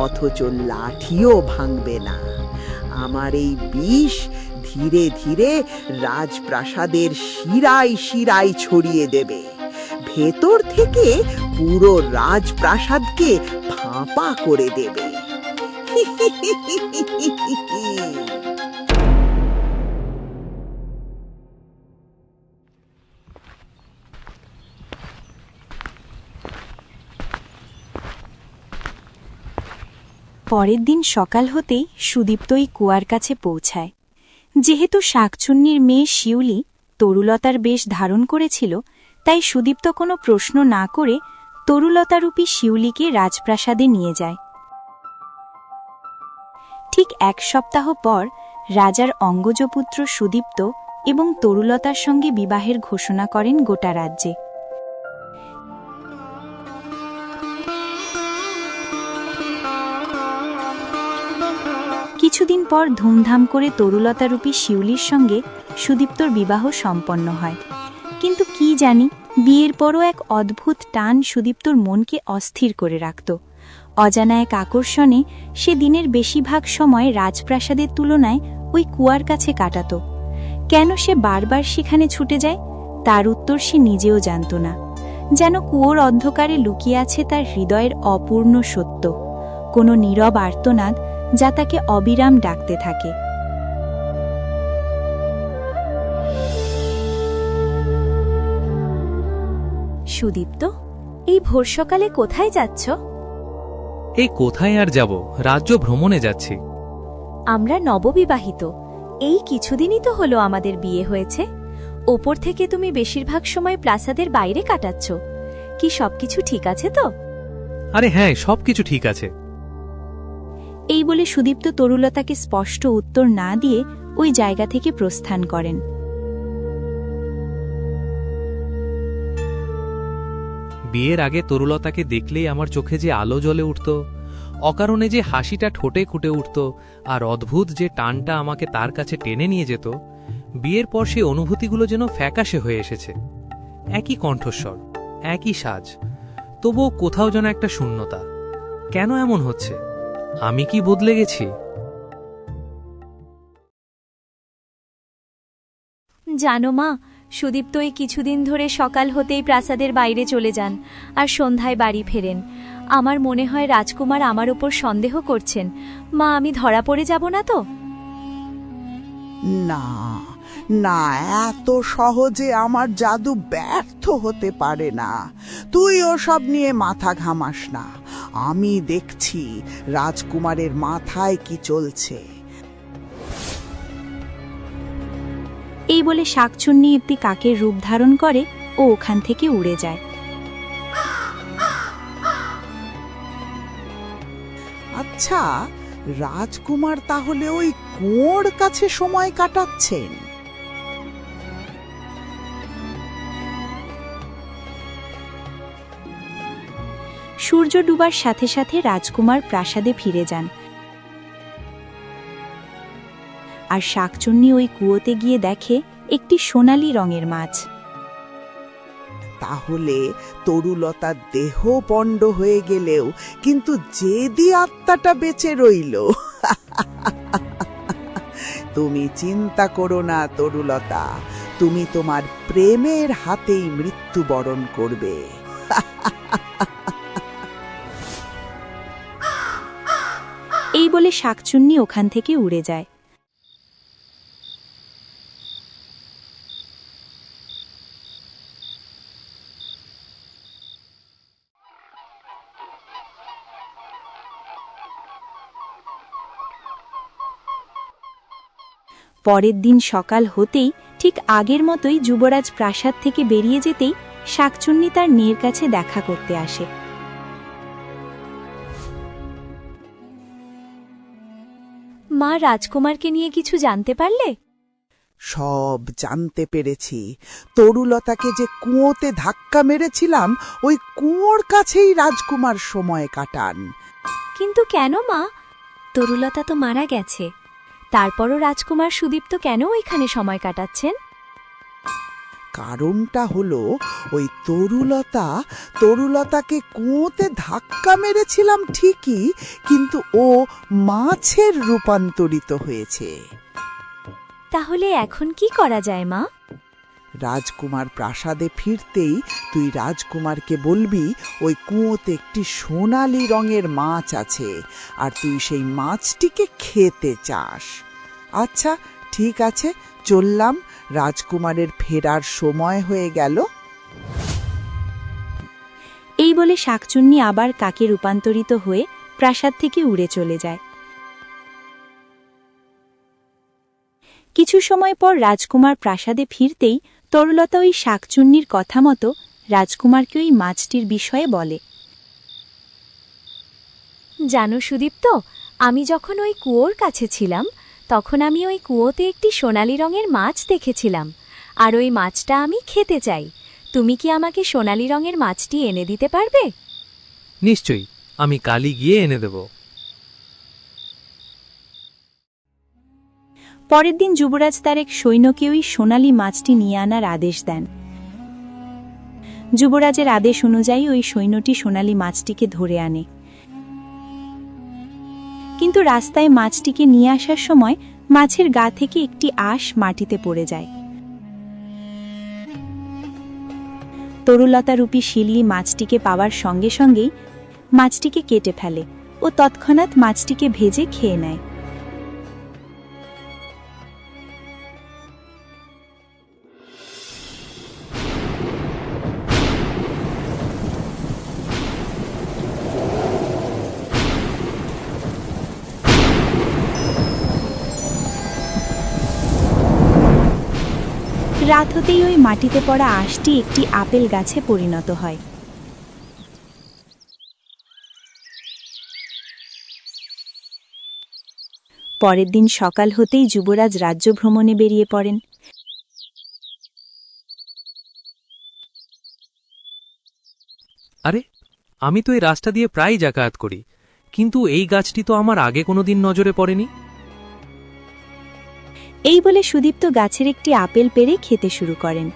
অথচ লাঠিও ভাঙবে না। আমার এই বিষ ধীরে ধীরে রাজপ্রাসাদের শিরায় শিরায় ছড়িয়ে দেবে, ভেতর থেকে পুরো রাজপ্রাসাদকে ফাঁপা করে দেবে। পরের দিন সকাল হতেই সুদীপ্ত এই কুয়ার কাছে পৌঁছায়। যেহেতু শাকচুন্নির মেয়ে শিউলি তরুলতার বেশ ধারণ করেছিল, তাই সুদীপ্ত কোনো প্রশ্ন না করে তরুলতারূপী শিউলিকে রাজপ্রাসাদে নিয়ে যায়। ঠিক 1 সপ্তাহ পর রাজার অঙ্গজপুত্র সুদীপ্ত এবং তরুলতার সঙ্গে বিবাহের ঘোষণা করেন গোটা রাজ্যে। কিছুদিন পর ধুমধাম করে তরুলতারূপী শিউলির সঙ্গে সুদীপ্তর বিবাহ সম্পন্ন হয়। কিন্তু কি জানি, বিয়ের পরও এক অদ্ভুত টান সুদীপ্তর মনকে অস্থির করে রাখত। অজানা এক আকর্ষণে সে দিনের বেশিরভাগ সময় রাজপ্রাসাদের তুলনায় ওই কুয়ার কাছে কাটাত। কেন সে বারবার সেখানে ছুটে যায় তার উত্তর সে নিজেও জানত না। যেন কুয়োর অন্ধকারে লুকিয়ে আছে তার হৃদয়ের অপূর্ণ সত্য, কোনো নীরব আর্তনাদ যা তাকে অবিরাম ডাকতে থাকে। সুদীপ্ত, এই ভোর সকালে কোথায় যাচ্ছ? এই কোথায় আর যাব, রাজ্য ভ্রমণে যাচ্ছি। আমরা নববিবাহিত, এই কিছুদিনই তো হলো আমাদের বিয়ে হয়েছে। ওপর থেকে তুমি বেশিরভাগ সময় প্রাসাদের বাইরে কাটাচ্ছ, কি সবকিছু ঠিক আছে তো? আরে হ্যাঁ, সবকিছু ঠিক আছে। এই বলে সুদীপ্ত তরুলতাকে স্পষ্ট উত্তর না দিয়ে ওই জায়গা থেকে প্রস্থান করেন। বিয়ের আগে তরুলতাকে দেখলেই আমার চোখে যে আলো জ্বলে উঠত, অকারণে যে হাসিটা ঠোঁটে ফুটে উঠত, আর অদ্ভুত যে টানটা আমাকে তার কাছে টেনে নিয়ে যেত, বিয়ের পর সেই অনুভূতিগুলো যেন ফ্যাকাশে হয়ে এসেছে। একই কণ্ঠস্বর, একই সাজ, তবুও কোথাও যেন একটা শূন্যতা। কেন এমন হচ্ছে? আমি কি বদলে গেছি? জানো মা, সুদীপ্ত এই কিছুদিন ধরে সকাল হতেই প্রাসাদের বাইরে চলে যান আর সন্ধ্যায় বাড়ি ফেরেন। আমার মনে হয় রাজকুমার আমার ওপর সন্দেহ করছেন। মা, আমি ধরা পড়ে যাব না তো? না না, এত সহজে আমার জাদু ব্যর্থ হতে পারে না। তুই ওসব নিয়ে মাথা ঘামাস না, আমি দেখছি রাজকুমারের মাথায় কি চলছে। এই বলে শাকচুন্নি একটি কাকের রূপ ধারণ করে ও ওখান থেকে উড়ে যায়। আচ্ছা, রাজকুমার তাহলে ওই কুয়োর কাছে সময় কাটাচ্ছেন? সূর্য ডুবার সাথে সাথে রাজকুমার প্রাসাদে ফিরে যান, আর শাকচুন্নি ওই কুয়োতে গিয়ে দেখে একটি সোনালী রঙের মাছ। তাহলে তরুলতার দেহ পণ্ড হয়ে গেলেও কিন্তু জেদি আত্মাটা বেঁচে রইল। তুমি চিন্তা করো না তরুলতা, তুমি তোমার প্রেমের হাতেই মৃত্যুবরণ করবে। এই বলে শাকচুন্নি ওখান থেকে উড়ে যায়। পরের দিন সকাল হতেই ঠিক আগের মতোই যুবরাজ প্রাসাদ থেকে বেরিয়ে যেতেই শাকচুন্নি তার মেয়ের কাছে দেখা করতে আসে। মা, রাজকুমারকে নিয়ে কিছু জানতে পারলে? সব জানতে পেরেছি। তরুলতাকে যে কুয়োতে ধাক্কা মেরেছিলাম, ওই কুয়োর কাছেই রাজকুমার সময় কাটান। কিন্তু কেন মা? তরুলতা তো মারা গেছে, তারপরও রাজকুমার সুদীপ্ত কেন ওইখানে সময় কাটাচ্ছেন? কারণটা হলো ওই তরুলতাকে কুয়োতে ধাক্কা মেরেছিলাম ঠিকই, কিন্তু ও মাছের রূপান্তরিত হয়েছে। তাহলে এখন কি করা যায় মা? রাজকুমার প্রাসাদে ফিরতেই তুই রাজকুমারকে বলবি ওই কুয়োতে একটি সোনালী রঙের মাছ আছে, আর তুই সেই মাছটিকে খেতে চাস। আচ্ছা ঠিক আছে, চললাম, রাজকুমারের ফেরার সময় হয়ে গেল। এই বলে শাকচুন্নি আবার কাকে রূপান্তরিত হয়ে প্রাসাদ থেকে উড়ে চলে যায়। কিছু সময় পর রাজকুমার প্রাসাদে ফিরতেই তরুলতা ওই শাকচুন্নির কথা মতো রাজকুমারকে ওই মাছটির বিষয়ে বলে। জানো সুদীপ্ত, আমি যখন ওই কুয়োর কাছে ছিলাম তখন আমি ওই কুয়োতে একটি সোনালী রঙের মাছ দেখেছিলাম, আর ওই মাছটা আমি খেতে চাই। তুমি কি আমাকে সোনালী রঙের মাছটি এনে দিতে পারবে? নিশ্চয়ই, আমি কালই গিয়ে এনে দেব। পরের দিন যুবরাজ তার এক সৈন্যকে ওই সোনালী মাছটি নিয়ে আনার আদেশ দেন। যুবরাজের আদেশ অনুযায়ী ওই সৈন্যটি সোনালী মাছটিকে ধরে আনে, কিন্তু রাস্তায় মাছটিকে নিয়ে আসার সময় মাছের গা থেকে একটি আঁশ মাটিতে পড়ে যায়। তরুলতারূপী শিল্লি মাছটিকে পাওয়ার সঙ্গে সঙ্গেই মাছটিকে কেটে ফেলে ও তৎক্ষণাৎ মাছটিকে ভেজে খেয়ে নেয়। রাত হতেই ওই মাটিতে পড়া আঁশটি একটি আপেল গাছে পরিণত হয়। পরের দিন সকাল হতেই যুবরাজ রাজ্য ভ্রমণে বেরিয়ে পড়েন। আরে, আমি তো এই রাস্তা দিয়ে প্রায় যাতায়াত করি, কিন্তু এই গাছটি তো আমার আগে কোনোদিন নজরে পড়েনি। এই বলে সুদীপ্ত গাছের একটি আপেল পেড়ে খেতে শুরু করেন।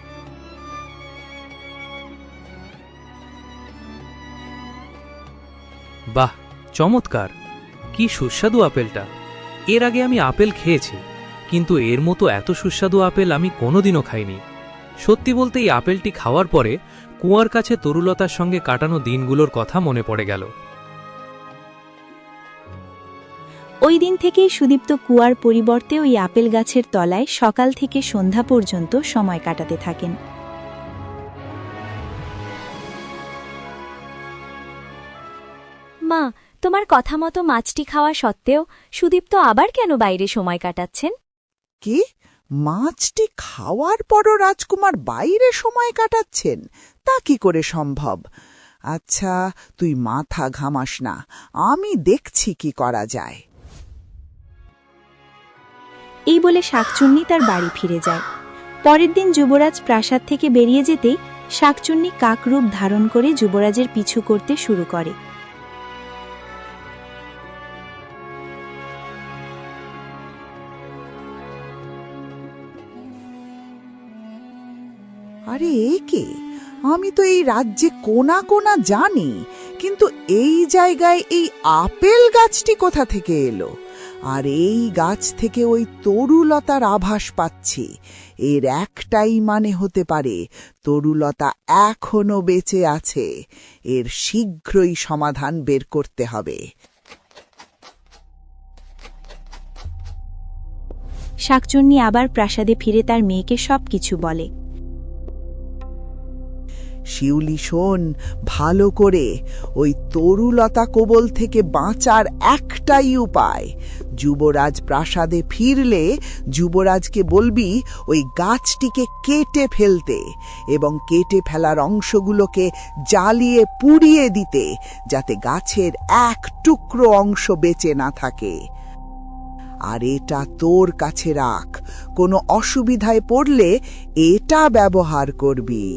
বাহ, চমৎকার! কি সুস্বাদু আপেলটা! এর আগে আমি আপেল খেয়েছি, কিন্তু এর মতো এত সুস্বাদু আপেল আমি কোনোদিনও খাইনি। সত্যি বলতে এই আপেলটি খাওয়ার পরে কুয়ার কাছে তরুলতার সঙ্গে কাটানো দিনগুলোর কথা মনে পড়ে গেল। ওই দিন থেকেই সুদীপ্ত কুয়ার পরিবর্তে ওই আপেল গাছের তলায় সকাল থেকে সন্ধ্যা পর্যন্ত সময় কাটাতে থাকেন। মা, তোমার কথা মতো মাছটি খাওয়া সত্ত্বেও সুদীপ্ত আবার কেন বাইরে সময় কাটাচ্ছেন? কি, মাছটি খাওয়ার পরও রাজকুমার বাইরে সময় কাটাচ্ছেন? তা কি করে সম্ভব? আচ্ছা, তুই মাথা ঘামাস না, আমি দেখছি কি করা যায়। এই বলে শাকচুন্নি তার বাড়ি ফিরে যায়। পরের দিন যুবরাজ প্রাসাদ থেকে বেরিয়ে যেতেই শাকচুন্নি কাকরূপ ধারণ করে যুবরাজের পিছু করতে শুরু করে। আরে এ কে? আমি তো এই রাজ্যে কোনা কোনা জানি, কিন্তু এই জায়গায় এই আপেল গাছটি কোথা থেকে এলো? আর এই গাছ থেকে ওই তরুলতার আভাস পাচ্ছি। এর একটাই মানে হতে পারে, তরুলতা এখনো বেঁচে আছে। এর শীঘ্রই সমাধান বের করতে হবে। শাকচুন্নি আবার প্রাসাদে ফিরে তার মেয়েকে সবকিছু বলে। শিউলি, শোন ভালো করে, ওই তরুলতা কবল থেকে বাঁচার একটাই উপায়। যুবরাজ প্রাসাদে ফিরলে যুবরাজকে বলবি ওই গাছটিকে কেটে ফেলতে এবং কেটে ফেলার অংশগুলোকে জ্বালিয়ে পুড়িয়ে দিতে, যাতে গাছের এক টুকরো অংশ বেঁচে না থাকে। আর এটা তোর কাছে রাখ, কোনো অসুবিধায় পড়লে এটা ব্যবহার করবি।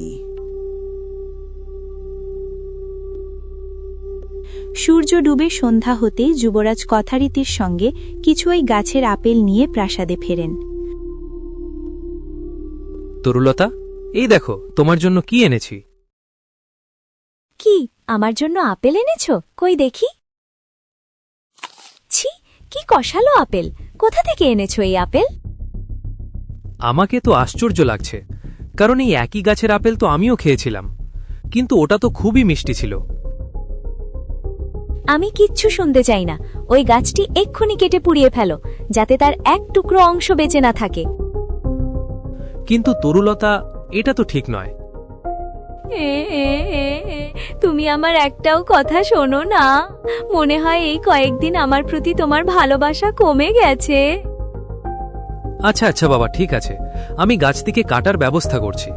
সূর্য ডুবে সন্ধ্যা হতেই যুবরাজ কথারীতির সঙ্গে কিছু ওই গাছের আপেল নিয়ে প্রাসাদে ফেরেন। তরুলতা, এই দেখো তোমার জন্য কি এনেছি। কি, আমার জন্য আপেল এনেছো? কই দেখি। ছি, কি কষালো আপেল! কোথা থেকে এনেছো এই আপেল? আমাকে তো আশ্চর্য লাগছে, কারণ এই একই গাছের আপেল তো আমিও খেয়েছিলাম, কিন্তু ওটা তো খুবই মিষ্টি ছিল। আমি কিচ্ছু শুনতে চাই না। ওই গাছটি এক্ষুনি কেটে পুড়িয়ে ফেলো, যাতে তার এক টুকরো অংশ বেঁচে না থাকে। কিন্তু তরুলতা, এটা তো ঠিক নয়। তুমি আমার একটাও কথা শোনো না। মনে হয় এই কয়েকদিন আমার প্রতি তোমার ভালোবাসা কমে গেছে। আচ্ছা আচ্ছা বাবা, ঠিক আছে, আমি গাছটিকে কাটার ব্যবস্থা করছি।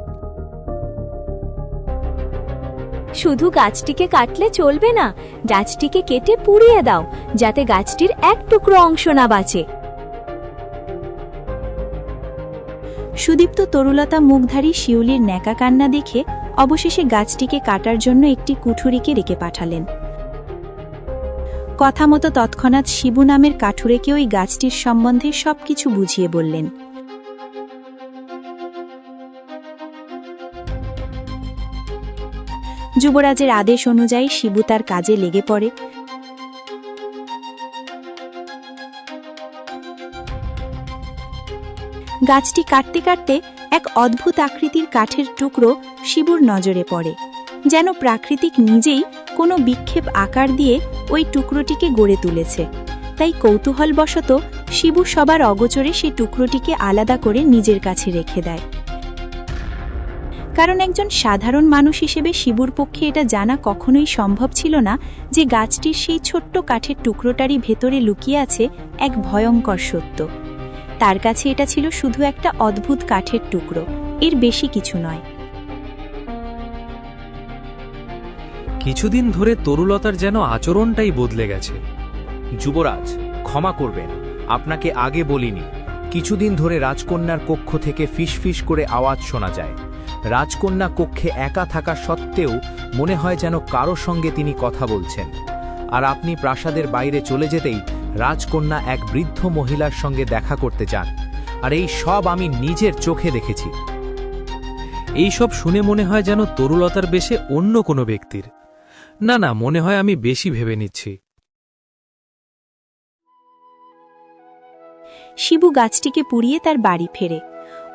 শুধু গাছটিকে কাটলে চলবে না, গাছটিকে কেটে পুড়িয়ে দাও, যাতে গাছটির এক টুকরো অংশ না বাঁচে। সুদীপ্ত তরুলতা মুখধারী শিউলির ন্যাকা কান্না দেখে অবশেষে গাছটিকে কাটার জন্য একটি কুঠুরিকে রেখে পাঠালেন। কথা মতো তৎক্ষণাৎ শিবু নামের কাঠুরেকে ওই গাছটির সম্বন্ধে সবকিছু বুঝিয়ে বললেন। যুবরাজের আদেশ অনুযায়ী শিবু তার কাজে লেগে পড়ে। গাছটি কাটতে কাটতে এক অদ্ভুত আকৃতির কাঠের টুকরো শিবুর নজরে পড়ে, যেন প্রাকৃতিক নিজেই কোনো বিক্ষেপ আকার দিয়ে ওই টুকরোটিকে গড়ে তুলেছে। তাই কৌতূহলবশত শিবু সবার অগোচরে সেই টুকরোটিকে আলাদা করে নিজের কাছে রেখে দেয়। কারণ একজন সাধারণ মানুষ হিসেবে শিবুর পক্ষে এটা জানা কখনোই সম্ভব ছিল না যে গাছটির সেই ছোট্ট কাঠের টুকরোটারই ভেতরে লুকিয়ে আছে এক ভয়ঙ্কর সত্য। তার কাছে এটা ছিল শুধু একটা অদ্ভুত কাঠের টুকরো, এর বেশি কিছু নয়। কিছুদিন ধরে তরুলতার যেন আচরণটাই বদলে গেছে। যুবরাজ, ক্ষমা করবেন, আপনাকে আগে বলিনি। কিছুদিন ধরে রাজকন্যার কক্ষ থেকে ফিসফিস করে আওয়াজ শোনা যায়। রাজকন্যা কক্ষে একা থাকা সত্ত্বেও মনে হয় যেন কারো সঙ্গে তিনি কথা বলছেন। আর আপনি প্রাসাদের বাইরে চলে যেতেই রাজকন্যা এক বৃদ্ধ মহিলার সঙ্গে দেখা করতে চান। আর এই সব আমি নিজের চোখে দেখেছি। এই সব শুনে মনে হয় যেন তরুলতার বেশে অন্য কোনো ব্যক্তির। না না, মনে হয় আমি বেশি ভেবে নিচ্ছি। শিবু গাছটিকে পুড়িয়ে তার বাড়ি ফেরে।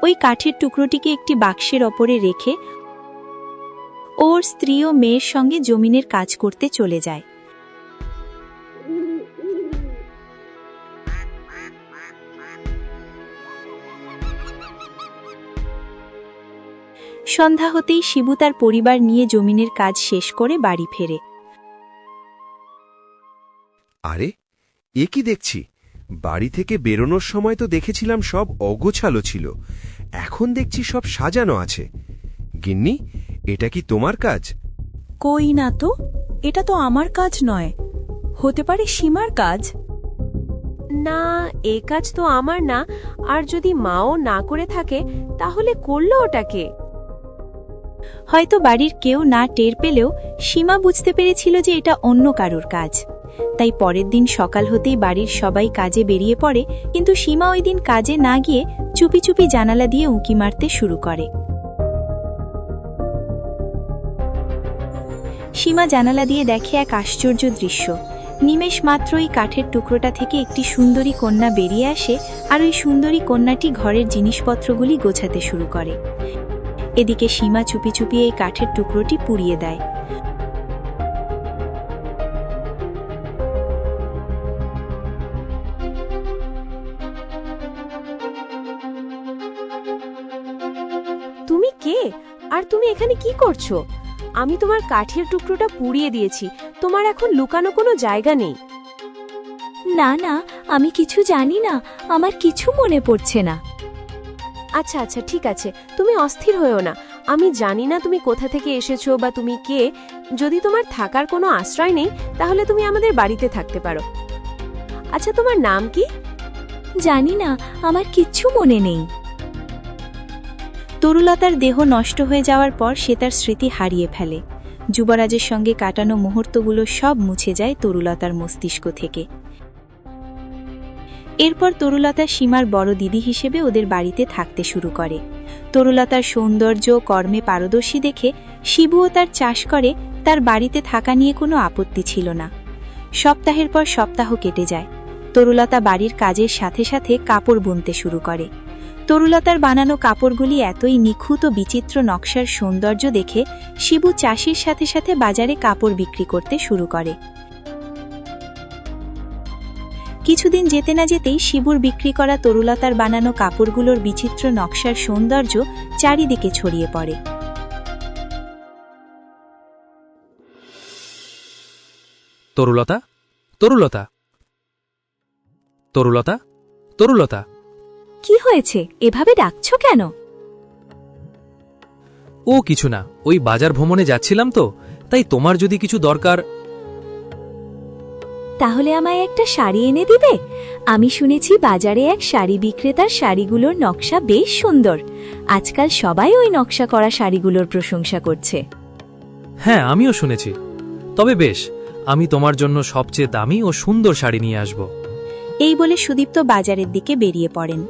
ওই কাঠের টুকরোটিকে একটি বাক্সের ওপরে রেখে ওর স্ত্রী ও মেয়ের সঙ্গে জমিনের কাজ করতে চলে যায়। সন্ধ্যা হতেই শিবু তার পরিবার নিয়ে জমিনের কাজ শেষ করে বাড়ি ফেরে। আরে, এ কি দেখছি? বাড়ি থেকে বেরোনোর সময় তো দেখেছিলাম সব অগোছালো ছিল, এখন দেখছি সব সাজানো আছে। গিন্নি, এটা কি তোমার কাজ? কই না তো, এটা তো আমার কাজ নয়, হতে পারে সীমার কাজ। না, এ কাজ তো আমার না, আর যদি মাও না করে থাকে তাহলে করলো ওটাকে। হয়তো বাড়ির কেউ না টের পেলেও সীমা বুঝতে পেরেছিল যে এটা অন্য কারোর কাজ। তাই পরের দিন সকাল হতেই বাড়ির সবাই কাজে বেরিয়ে পড়ে, কিন্তু সীমা ওই দিন কাজে না গিয়ে চুপি চুপি জানালা দিয়ে উঁকি মারতে শুরু করে। সীমা জানালা দিয়ে দেখে এক আশ্চর্য দৃশ্য। নিমেষ মাত্রই কাঠের টুকরোটা থেকে একটি সুন্দরী কন্যা বেরিয়ে আসে, আর ওই সুন্দরী কন্যাটি ঘরের জিনিসপত্রগুলি গোছাতে শুরু করে। এদিকে সীমা চুপি চুপি এই কাঠের টুকরোটি পুড়িয়ে দেয়। তুমি কে, আর তুমি এখানে কি করছো? আমি তোমার কাঠের টুকরোটা পুড়িয়ে দিয়েছি, তোমার এখন লুকানো কোনো জায়গা নেই। না না, আমি কিছু জানি না, আমার কিছু মনে পড়ছে না। আচ্ছা আচ্ছা, ঠিক আছে, তুমি অস্থির হয়েও না। আমি জানি না তুমি কোথা থেকে এসেছো বা তুমি কে। যদি তোমার থাকার কোনো আশ্রয় নেই তাহলে তুমি আমাদের বাড়িতে থাকতে পারো। আচ্ছা, তোমার নাম কি? জানি না, আমার কিচ্ছু মনে নেই। তরুলতার দেহ নষ্ট হয়ে যাওয়ার পর সে তার স্মৃতি হারিয়ে ফেলে। যুবরাজের সঙ্গে কাটানো মুহূর্তগুলো সব মুছে যায় তরুলতার মস্তিষ্ক থেকে। এরপর তরুলতা সীমার বড় দিদি হিসেবে ওদের বাড়িতে থাকতে শুরু করে। তরুলতার সৌন্দর্য কর্মে পারদর্শী দেখে শিবুও তার চাষ করে তার বাড়িতে থাকা নিয়ে কোনো আপত্তি ছিল না। সপ্তাহের পর সপ্তাহ কেটে যায়। তরুলতা বাড়ির কাজের সাথে সাথে কাপড় বুনতে শুরু করে। তরুলতার বানানো কাপড়গুলি এতই নিখুঁত ও বিচিত্র নকশার সৌন্দর্য দেখে শিবু চাষির সাথে সাথে বাজারে কাপড় বিক্রি করতে শুরু করে। কিছুদিন যেতে না যেতেই শিবুর বিক্রি করা তরুলতার বানানো কাপড়গুলোর বিচিত্র নকশার সৌন্দর্য চারিদিকে ছড়িয়ে পড়ে। তরুলতা, তরুলতা, তরুলতা, তরুলতা। কি হয়েছে, এভাবে ডাকছো কেন? ও কিছু না, ওই বাজার ভ্রমণে যাচ্ছিলাম তো, তাই তোমার যদি কিছু দরকার। তাহলে আমায় একটা শাড়ি এনে দিবে? আমি শুনেছি বাজারে এক শাড়ি বিক্রেতার শাড়িগুলোর নকশা বেশ সুন্দর। আজকাল সবাই ওই নকশা করা শাড়িগুলোর প্রশংসা করছে। হ্যাঁ, আমিও শুনেছি। তবে বেশ, আমি তোমার জন্য সবচেয়ে দামি ও সুন্দর শাড়ি নিয়ে আসব। এই বলে সুদীপ্ত বাজারের দিকে বেরিয়ে পড়েন।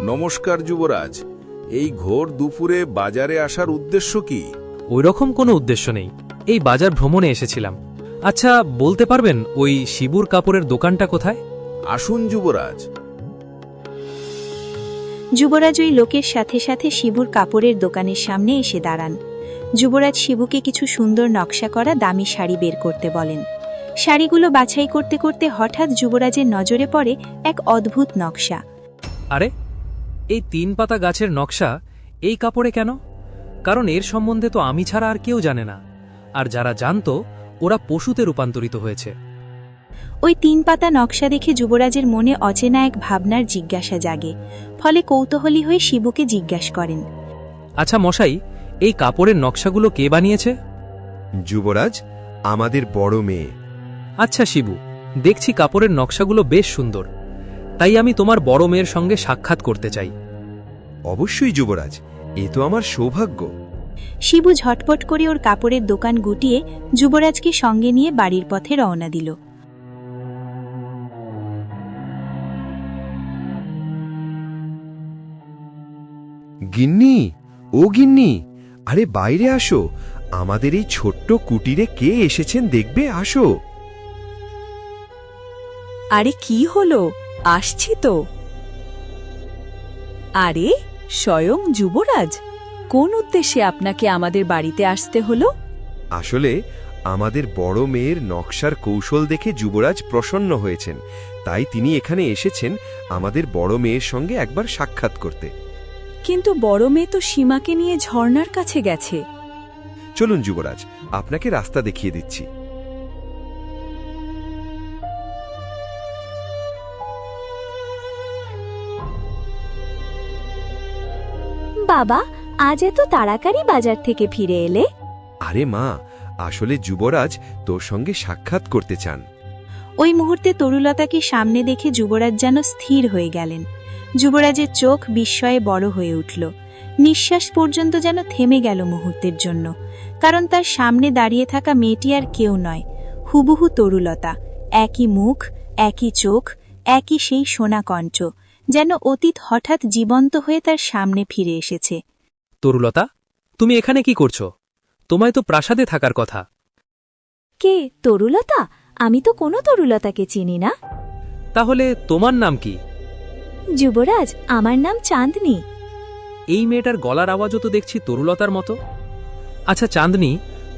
নমস্কার যুবরাজ, এই ঘোর দুপুরে বাজারে আসার উদ্দেশ্য কি? ওইরকম কোনো উদ্দেশ্য নেই, এই বাজার ভ্রমণে এসেছিলাম। আচ্ছা, বলতে পারবেন ওই শিবুর কাপড়ের দোকানটা কোথায়? আসুন যুবরাজ। যুবরাজ ওই লোকের সাথে সাথে শিবুর কাপড়ের দোকানের সামনে এসে দাঁড়ান। যুবরাজ শিবুকে কিছু সুন্দর নকশা করা দামি শাড়ি বের করতে বলেন। শাড়িগুলো বাছাই করতে করতে হঠাৎ যুবরাজের নজরে পড়ে এক অদ্ভুত নকশা। আরে, এই 3 পাতা গাছের নকশা এই কাপড়ে কেন? কারণ এর সম্বন্ধে তো আমি ছাড়া আর কেউ জানে না, আর যারা জানতো ওরা পশুতে রূপান্তরিত হয়েছে। ওই 3 পাতা নকশা দেখে যুবরাজের মনে অচেনা এক ভাবনার জিজ্ঞাসা জাগে। ফলে কৌতূহলী হয়ে শিবুকে জিজ্ঞাসা করেন, আচ্ছা মশাই, এই কাপড়ের নকশাগুলো কে বানিয়েছে? যুবরাজ, আমাদের বড় মেয়ে। আচ্ছা শিবু, দেখছি কাপড়ের নকশাগুলো বেশ সুন্দর, তাই আমি তোমার বড় মেয়ের সঙ্গে সাক্ষাৎ করতে চাই। অবশ্যই যুবরাজ, এ তো আমার সৌভাগ্য। শিবু ঝটপট করে ওর কাপড়ের দোকান গুটিয়ে যুবরাজকে সঙ্গে নিয়ে বাড়ির পথে রওনা দিল। গিন্নি, ও গিন্নি, আরে বাইরে আসো। আমাদের এই ছোট্ট কুটিরে কে এসেছেন দেখবে, আসো। আরে কি হলো, আসছি তো। আরে স্বয়ং যুবরাজ, কোন উদ্দেশ্যে আপনাকে আমাদের বাড়িতে আসতে হলো? আসলে আমাদের বড় মেয়ের নকশার কৌশল দেখে যুবরাজ প্রসন্ন হয়েছেন, তাই তিনি এখানে এসেছেন আমাদের বড় মেয়ের সঙ্গে একবার সাক্ষাৎ করতে। কিন্তু বড় মেয়ে তো সীমাকে নিয়ে ঝর্ণার কাছে গেছে। চলুন যুবরাজ, আপনাকে রাস্তা দেখিয়ে দিচ্ছি। বাবা, আজ এত তাড়াতাড়ি বাজার থেকে ফিরে এলে? আরে মা, আসলে যুবরাজ তোর সঙ্গে সাক্ষাৎ করতে চান। ওই মুহূর্তে তরুলতাকে সামনে দেখে যুবরাজ যেন স্থির হয়ে গেলেন। যুবরাজের চোখ বিস্ময়ে বড় হয়ে উঠল। নিঃশ্বাস পর্যন্ত যেন থেমে গেল মুহূর্তের জন্য, কারণ তার সামনে দাঁড়িয়ে থাকা মেয়েটি আর কেউ নয়, হুবহু তরুলতা। একই মুখ, একই চোখ, একই সেই সোনা কণ্ঠ, যেন অতীত হঠাৎ জীবন্ত হয়ে তার সামনে ফিরে এসেছে। তরুলতা, তুমি এখানে কি করছো? তোমায় তো প্রাসাদে থাকার কথা। কে তরুলতা? আমি তো কোনো তরুলতাকে চিনি না। তাহলে তোমার নাম কি? যুবরাজ, আমার নাম চাঁদনি। এই মেয়েটার গলার আওয়াজও তো দেখছি তরুলতার মতো। আচ্ছা চাঁদনি,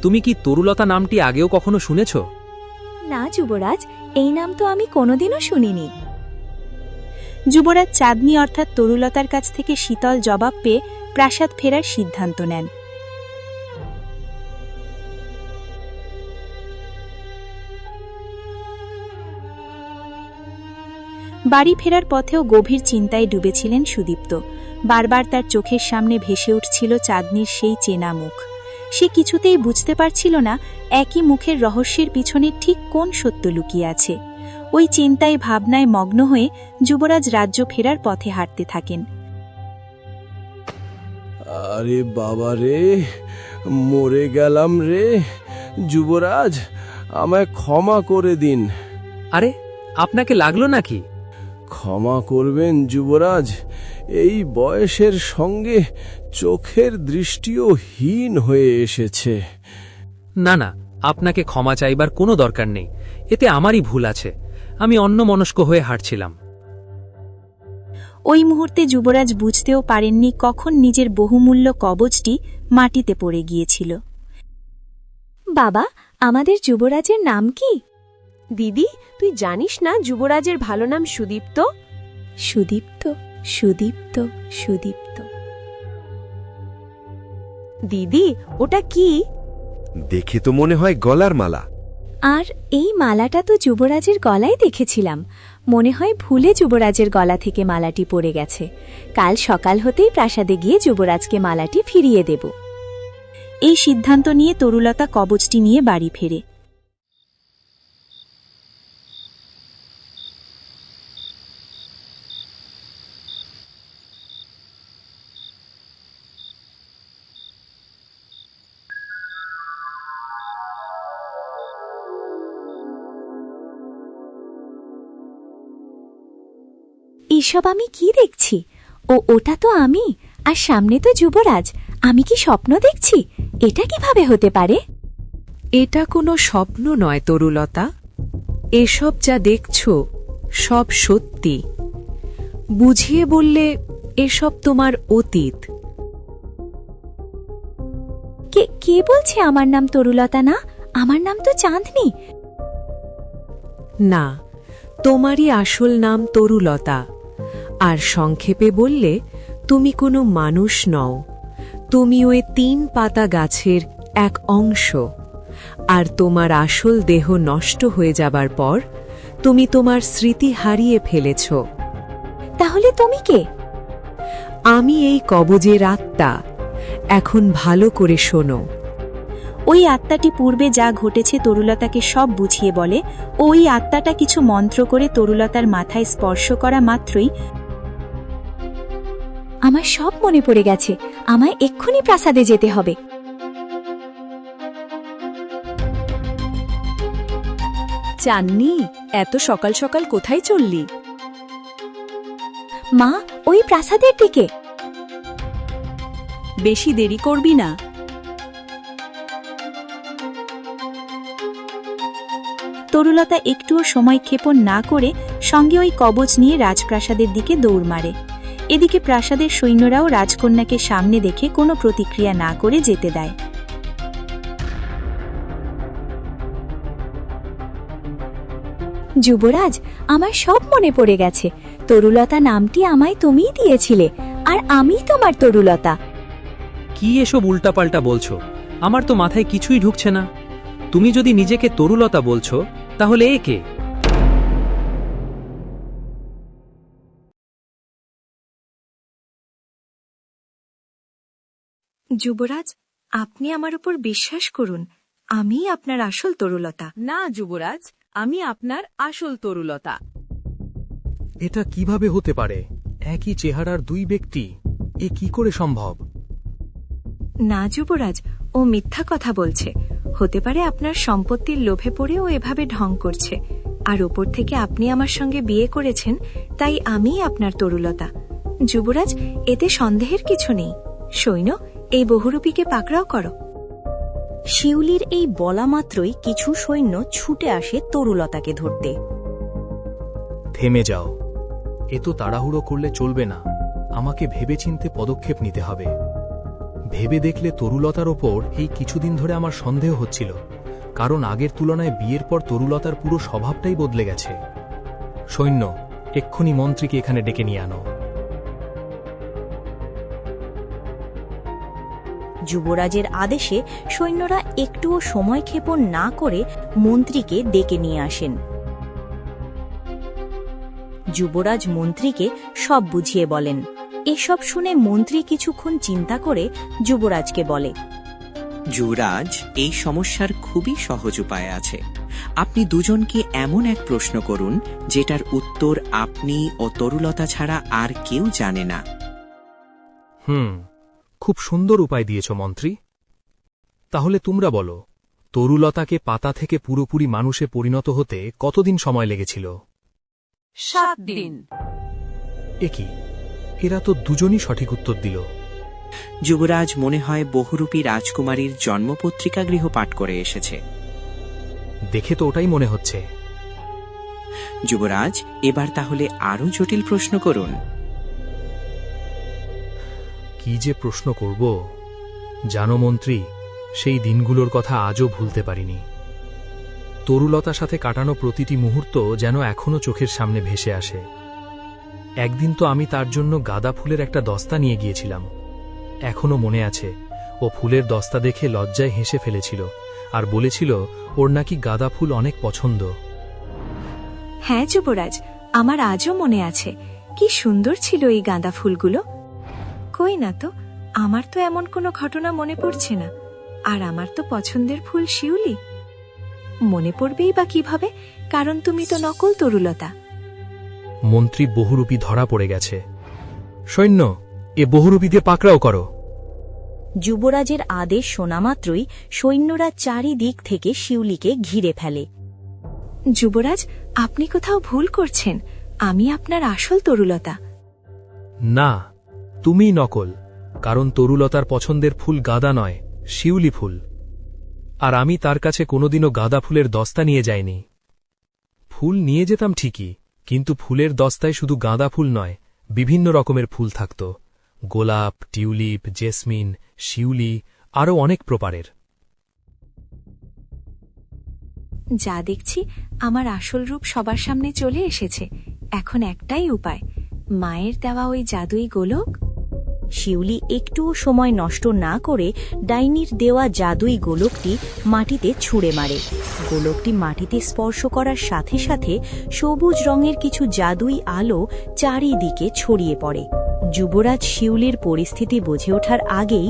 তুমি কি তরুলতা নামটি আগেও কখনো শুনেছ? না যুবরাজ, এই নাম তো আমি কোনোদিনও শুনিনি। যুবরাজ চাঁদনি অর্থাৎ তরুলতার কাছ থেকে শীতল জবাব পেয়ে প্রাসাদ ফেরার সিদ্ধান্ত নেন। বাড়ি ফেরার পথেও গভীর চিন্তায় ডুবেছিলেন সুদীপ্ত। বারবার তার চোখের সামনে ভেসে উঠছিল চাঁদনির সেই চেনা মুখ। সে কিছুতেই বুঝতে পারছিল না একই মুখের রহস্যের পিছনে ঠিক কোন সত্য লুকিয়ে আছে। ওই চিন্তায় ভাবনায় মগ্ন হয়ে যুবরাজ রাজ্য ফেরার পথে হাঁটতে থাকেন। আরে বাবা রে, মরে গেলাম রে। যুবরাজ, আমায় ক্ষমা করে দিন। আরে, আপনাকে লাগলো নাকি? ক্ষমা করবেন যুবরাজ, এই বয়সের সঙ্গে চোখের দৃষ্টিও হীন হয়ে এসেছে। না না, আপনাকে ক্ষমা চাইবার কোনো দরকার নেই, এতে আমারই ভুল আছে। আমি অন্যমনস্ক হয়ে হাঁটছিলাম। ওই মুহূর্তে যুবরাজ বুঝতেও পারেননি কখন নিজের বহুমূল্য কবচটি মাটিতে পড়ে গিয়েছিল। বাবা, আমাদের যুবরাজের নাম কি? দিদি, তুই জানিস না যুবরাজের ভালো নাম সুদীপ্ত? সুদীপ্ত, সুদীপ্ত, সুদীপ্ত। দিদি, ওটা কি? দেখে তো মনে হয় গলার মালা। আর এই মালাটা তো যুবরাজের গলায় দেখেছিলাম। মনে হয় ভুলে যুবরাজের গলা থেকে মালাটি পড়ে গেছে। কাল সকাল হতেই প্রাসাদে গিয়ে যুবরাজকে মালাটি ফিরিয়ে দেব। এই সিদ্ধান্ত নিয়ে তরুলতা কবচটি নিয়ে বাড়ি ফেরে। এসব আমি কি দেখছি? ওটা তো আমি, আর সামনে তো যুবরাজ। আমি কি স্বপ্ন দেখছি? এটা কিভাবে হতে পারে? এটা কোনো স্বপ্ন নয় তরুলতা, এসব যা দেখছ সব সত্যি। বুঝিয়ে বললে এসব তোমার অতীত। কে বলছে আমার নাম তরুলতা? না, আমার নাম তো চাঁদনি। না, তোমারই আসল নাম তরুলতা, আর সংক্ষেপে বললে তুমি কোনো মানুষ নও। তুমি ওই 3 পাতা গাছের এক অংশ, আর তোমার আসল দেহ নষ্ট হয়ে যাবার পর তুমি তোমার স্মৃতি হারিয়ে ফেলেছ। তাহলে তুমি কে? আমি এই কবজের আত্মা। এখন ভালো করে শোনো। ওই আত্মাটি পূর্বে যা ঘটেছে তরুলতাকে সব বুঝিয়ে বলে। ওই আত্মাটা কিছু মন্ত্র করে তরুলতার মাথায় স্পর্শ করা মাত্রই আমার সব মনে পড়ে গেছে। আমায় এক্ষুনি প্রাসাদে যেতে হবে। চাননি, এত সকাল সকাল কোথায় চললি? মা, ওই প্রাসাদের দিকে। বেশি দেরি করবি না। তরুলতা একটুও সময় ক্ষেপণ না করে সঙ্গে ওই কবচ নিয়ে রাজপ্রাসাদের দিকে দৌড় মারে। এদিকে প্রাসাদের সৈন্যরাও রাজকন্যাকে সামনে দেখে কোনো প্রতিক্রিয়া না করে যেতে দেয়। যুবরাজ, আমার সব মনে পড়ে গেছে। তরুলতা নামটি আমায় তুমিই দিয়েছিলে, আর আমিই তোমার তরুলতা। কি এসব উল্টাপাল্টা বলছো? আমার তো মাথায় কিছুই ঢুকছে না। তুমি যদি নিজেকে তরুলতা বলছো, তাহলে এ কে? যুবরাজ, আপনি আমার উপর বিশ্বাস করুন, আমি আপনার আসল তরুলতা। না যুবরাজ, আমি আপনার আসল তরুলতা। এটা কিভাবে হতে পারে? একই চেহারার 2 ব্যক্তি, এ কি করে সম্ভব? না যুবরাজ, ও মিথ্যা কথা বলছে। হতে পারে আপনার সম্পত্তির লোভে পড়ে ও এভাবে ঢং করছে। আর ওপর থেকে আপনি আমার সঙ্গে বিয়ে করেছেন, তাই আমিই আপনার তরুলতা। যুবরাজ, এতে সন্দেহের কিছু নেই। সৈন্য, এই বহুরূপীকে পাকড়াও করো। শিউলির এই বলা মাত্রই কিছু সৈন্য ছুটে আসে তরুলতাকে ধরতে। থেমে যাও, এ তো তাড়াহুড়ো করলে চলবে না। আমাকে ভেবেচিন্তে পদক্ষেপ নিতে হবে। ভেবে দেখলে তরুলতার ওপর এই কিছুদিন ধরে আমার সন্দেহ হচ্ছিল, কারণ আগের তুলনায় বিয়ের পর তরুলতার পুরো স্বভাবটাই বদলে গেছে। সৈন্য, এক্ষুনি মন্ত্রীকে এখানে ডেকে নিয়ে আনো। যুবরাজের আদেশে সৈন্যরা একটুও সময় ক্ষেপণ না করে মন্ত্রীকে ডেকে নিয়ে আসেন। যুবরাজ মন্ত্রীকে সব বুঝিয়ে বলেন। এসব শুনে মন্ত্রী কিছুক্ষণ চিন্তা করে যুবরাজকে বলে, যুবরাজ, এই সমস্যার খুবই সহজ উপায় আছে। আপনি দুজনকে এমন এক প্রশ্ন করুন যেটার উত্তর আপনি ও তরুলতা ছাড়া আর কেউ জানে না। খুব সুন্দর উপায় দিয়েছ মন্ত্রী। তাহলে তোমরা বলো, তরুলতাকে পাতা থেকে পুরোপুরি মানুষে পরিণত হতে কতদিন সময় লেগেছিল? 7 দিন। কি, এরা তো দুজনই সঠিক উত্তর দিল। যুবরাজ মনে হয় বহুরূপী রাজকুমারীর জন্মপত্রিকা গৃহপাঠ করে এসেছে। দেখে তো ওটাই মনে হচ্ছে। যুবরাজ, এবার তাহলে আরো জটিল প্রশ্ন করুন। কি যে প্রশ্ন করব জানো মন্ত্রী, সেই দিনগুলোর কথা আজও ভুলতে পারিনি। তরুলতার সাথে কাটানো প্রতিটি মুহূর্ত যেন এখনো চোখের সামনে ভেসে আসে। একদিন তো আমি তার জন্য গাঁদা ফুলের একটা দস্তা নিয়ে গিয়েছিলাম। এখনো মনে আছে, ও ফুলের দস্তা দেখে লজ্জায় হেসে ফেলেছিল আর বলেছিল ওর নাকি গাঁদা ফুল অনেক পছন্দ। হ্যাঁ যুবরাজ, আমার আজও মনে আছে। কি সুন্দর ছিল এই গাঁদা ফুলগুলো। কই না তো, আমার তো এমন কোনো ঘটনা মনে পড়ছে না। আর আমার তো পছন্দের ফুল শিউলি। মনে পড়বেই বা কিভাবে, কারণ তুমি তো নকল তরুলতা। মন্ত্রী বহুরূপী ধরা পড়ে গেছে। সৈন্য, এ বহুরূপী দিয়ে পাকড়াও করো। যুবরাজের আদেশ শোনা মাত্রই সৈন্যরা চারিদিক থেকে শিউলিকে ঘিরে ফেলে। যুবরাজ, আপনি কোথাও ভুল করছেন। আমি আপনার আসল তরুলতা। না, তুমিই নকল, কারণ তরুলতার পছন্দের ফুল গাঁদা নয়, শিউলি ফুল। আর আমি তার কাছে কোনোদিনও গাঁদা ফুলের দস্তা নিয়ে যাইনি। ফুল নিয়ে যেতাম ঠিকই, কিন্তু ফুলের দস্তায় শুধু গাঁদা ফুল নয়, বিভিন্ন রকমের ফুল থাকত, গোলাপ, টিউলিপ, জেসমিন, শিউলি, আরও অনেক প্রকারের। যা দেখছি আমার আসল রূপ সবার সামনে চলে এসেছে। এখন একটাই উপায়, মায়ের দেওয়া ওই জাদুই গোলক। শিউলি একটুও সময় নষ্ট না করে ডাইনির দেওয়া জাদুই গোলকটি মাটিতে ছুঁড়ে মারে। গোলকটি মাটিতে স্পর্শ করার সাথে সাথে সবুজ রঙের কিছু জাদুই আলো চারিদিকে ছড়িয়ে পড়ে। যুবরাজ শিউলির পরিস্থিতি বুঝে ওঠার আগেই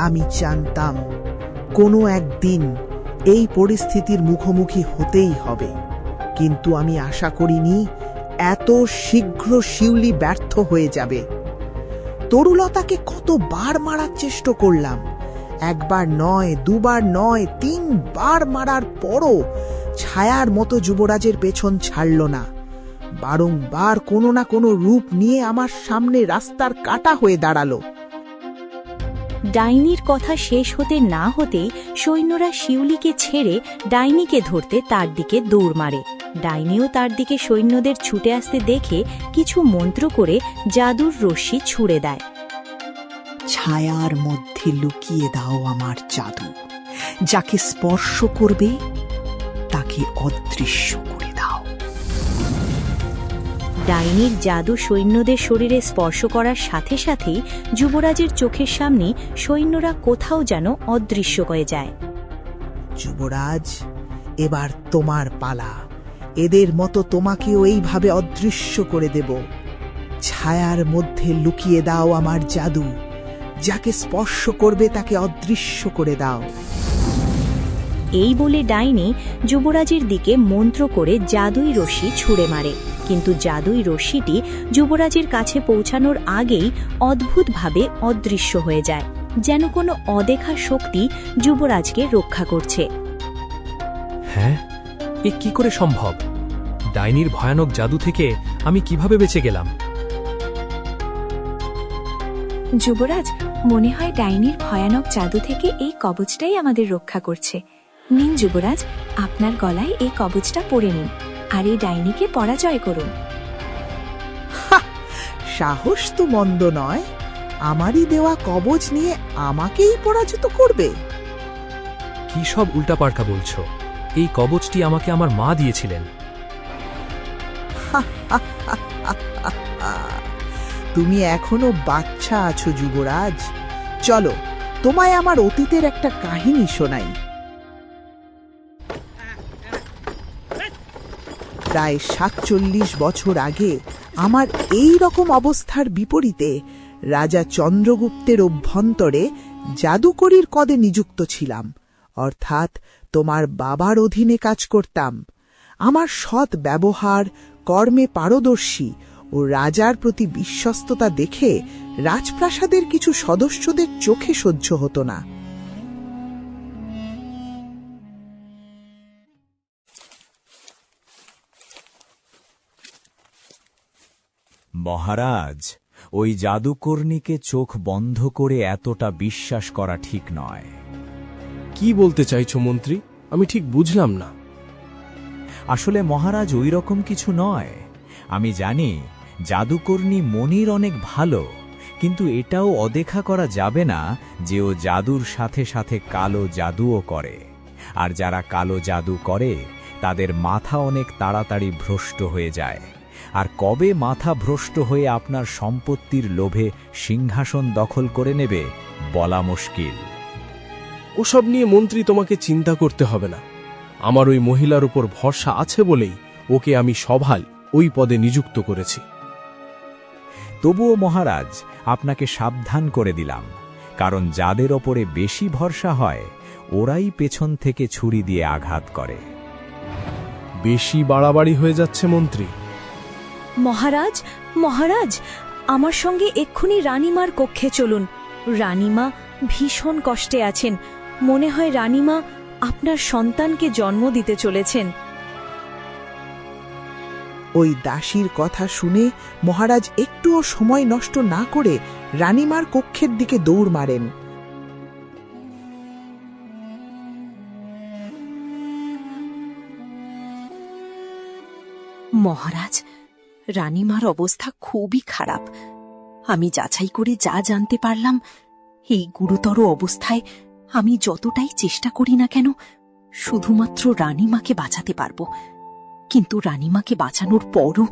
আমি জানতাম কোনো একদিন এই পরিস্থিতির মুখোমুখি হতেই হবে, কিন্তু আমি আশা করিনি এত শীঘ্র শিউলি ব্যর্থ হয়ে যাবে। তরুলতাকে কতবার মারার চেষ্টা করলাম, একবার নয়, দুবার নয়, 3 বার মারার পরও ছায়ার মতো যুবরাজের পেছন ছাড়ল না। বারংবার কোনো না কোনো রূপ নিয়ে আমার সামনে রাস্তার কাটা হয়ে দাঁড়ালো। ডাইনির কথা শেষ হতে না হতেই সৈন্যরা শিউলিকে ছেড়ে ডাইনিকে ধরতে তার দিকে দৌড় মারে। ডাইনিও তার দিকে সৈন্যদের ছুটে আসতে দেখে কিছু মন্ত্র করে জাদুর রশ্মি ছুঁড়ে দেয়। ছায়ার মধ্যে লুকিয়ে দাও আমার জাদু, যাকে স্পর্শ করবে তাকে অদৃশ্য করে দাও। ডাইনির জাদু সৈন্যদের শরীরে স্পর্শ করার সাথে সাথেই যুবরাজের চোখের সামনে সৈন্যরা কোথাও যেন অদৃশ্য হয়ে যায়। যুবরাজ, এবার তোমার পালা। এদের মতো তোমাকেও এইভাবে অদৃশ্য করে দেব। ছায়ার মধ্যে লুকিয়ে দাও আমার জাদু, যাকে স্পর্শ করবে তাকে অদৃশ্য করে দাও। এই বলে ডাইনি যুবরাজের দিকে মন্ত্র করে জাদুই রশ্মি ছুঁড়ে মারে, কিন্তু জাদুই রশ্মিটি যুবরাজের কাছে পৌঁছানোর আগেই অদ্ভুতভাবে অদৃশ্য হয়ে যায়, যেন কোনো অদেখা শক্তি যুবরাজকে রক্ষা করছে। হ্যাঁ, এ কি করে সম্ভব? ডাইনির ভয়ানক জাদু থেকে আমি কিভাবে বেঁচে গেলাম? যুবরাজ, মনে হয় ডাইনির ভয়ানক জাদু থেকে এই কবচটাই আমাদের রক্ষা করছে। নিন যুবরাজ, আপনার গলায় এই কবচটা পরে নিন, আর এই ডাইনিকে পরাজয় করুন। সাহস তো মন্দ নয়, আমারই দেওয়া কবচ নিয়ে আমাকেই পরাজিত করবে? কি সব উল্টাপাল্টা বলছো? এই কবচটি আমাকে আমার মা দিয়েছিলেন। তুমি এখনো বাচ্চা আছো যুবরাজ। চলো, তোমায় আমার অতীতের একটা কাহিনী শোনাই। প্রায় 47 বছর আগে আমার এই রকম অবস্থার বিপরীতে রাজা চন্দ্রগুপ্তের অভ্যন্তরে জাদুকরীর পদে নিযুক্ত ছিলাম, অর্থাৎ তোমার বাবার অধীনে কাজ করতাম। আমার সৎ ব্যবহার, কর্মে পারদর্শী ও রাজার প্রতি বিশ্বস্ততা দেখে রাজপ্রাসাদের কিছু সদস্যদের চোখে সহ্য হতো না। মহারাজ, ওই জাদুকর্ণীকে চোখ বন্ধ করে এতটা বিশ্বাস করা ঠিক নয়। কি বলতে চাইছো মন্ত্রী? আমি ঠিক বুঝলাম না। আসলে মহারাজ ওই রকম কিছু নয়। আমি জানি জাদুকর্ণী মনির অনেক ভালো, কিন্তু এটাও অদেখা করা যাবে না যে ও জাদুর সাথে সাথে কালো জাদুও করে। আর যারা কালো জাদু করে তাদের মাথা অনেক তাড়াতাড়ি ভ্রষ্ট হয়ে যায়। আর কবে মাথা ভ্রষ্ট হয়ে আপনার সম্পত্তির লোভে সিংহাসন দখল করে নেবে বলা মুশকিল। ওসব নিয়ে মন্ত্রী তোমাকে চিন্তা করতে হবে না। আমার ওই মহিলার উপর ভরসা আছে বলেই ওকে আমি সভাল ওই পদে নিযুক্ত করেছি। তবুও মহারাজ, আপনাকে সাবধান করে দিলাম, কারণ যাদের ওপরে বেশি ভরসা হয় ওরাই পেছন থেকে ছুরি দিয়ে আঘাত করে। বেশি বাড়াবাড়ি হয়ে যাচ্ছে মন্ত্রী। মহারাজ, মহারাজ, আমার সঙ্গে এক্ষুনি রানীমার কক্ষে চলুন। রানীমা ভীষণ কষ্টে আছেন। মনে হয় রানীমা আপনার সন্তানকে জন্ম দিতে চলেছেন। ওই দাসীর কথা শুনে মহারাজ একটুও সময় নষ্ট না করে রানীমার কক্ষের দিকে দৌড় মারেন। মহারাজ, রানীমার অবস্থা খুবই খারাপ। আমি যাচাই করে যা জানতে পারলাম, এই গুরুতর অবস্থায় আমি যতটাই চেষ্টা করি না কেন শুধুমাত্র রানীমাকে বাঁচাতে পারব। কিন্তু রানীমাকে বাঁচানোর পরও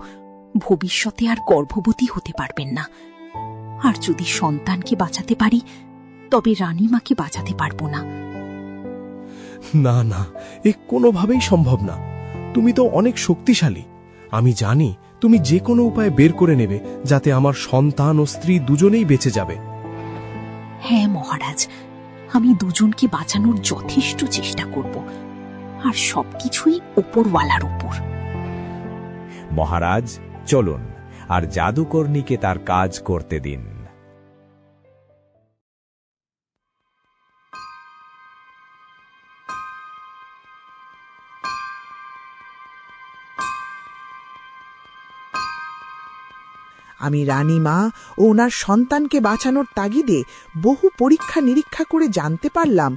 ভবিষ্যতে আর গর্ভবতী হতে পারবেন না। আর যদি সন্তানকে বাঁচাতে পারি তবে রানীমাকে বাঁচাতে পারব না। না না, এ কোনোভাবেই সম্ভব না। তুমি তো অনেক শক্তিশালী। আমি জানি তুমি যে কোনো উপায় বের করে নেবে যাতে আমার সন্তান ও স্ত্রী দুজনেই বেঁচে যাবে। হ্যাঁ মহারাজ, আমি দুজনকে বাঁচানোর যথেষ্ট চেষ্টা করব, আর সবকিছুই ওপরওয়ালার উপর। মহারাজ চলুন, আর জাদুকর্ণীকে তার কাজ করতে দিন। আমি রানীমা ও ওনার সন্তানকে বাঁচানোর তাগিদে বহু পরীক্ষা নিরীক্ষা করে জানতে পারলাম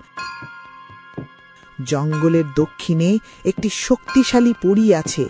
জঙ্গলের দক্ষিণে একটি শক্তিশালী পরী আছে।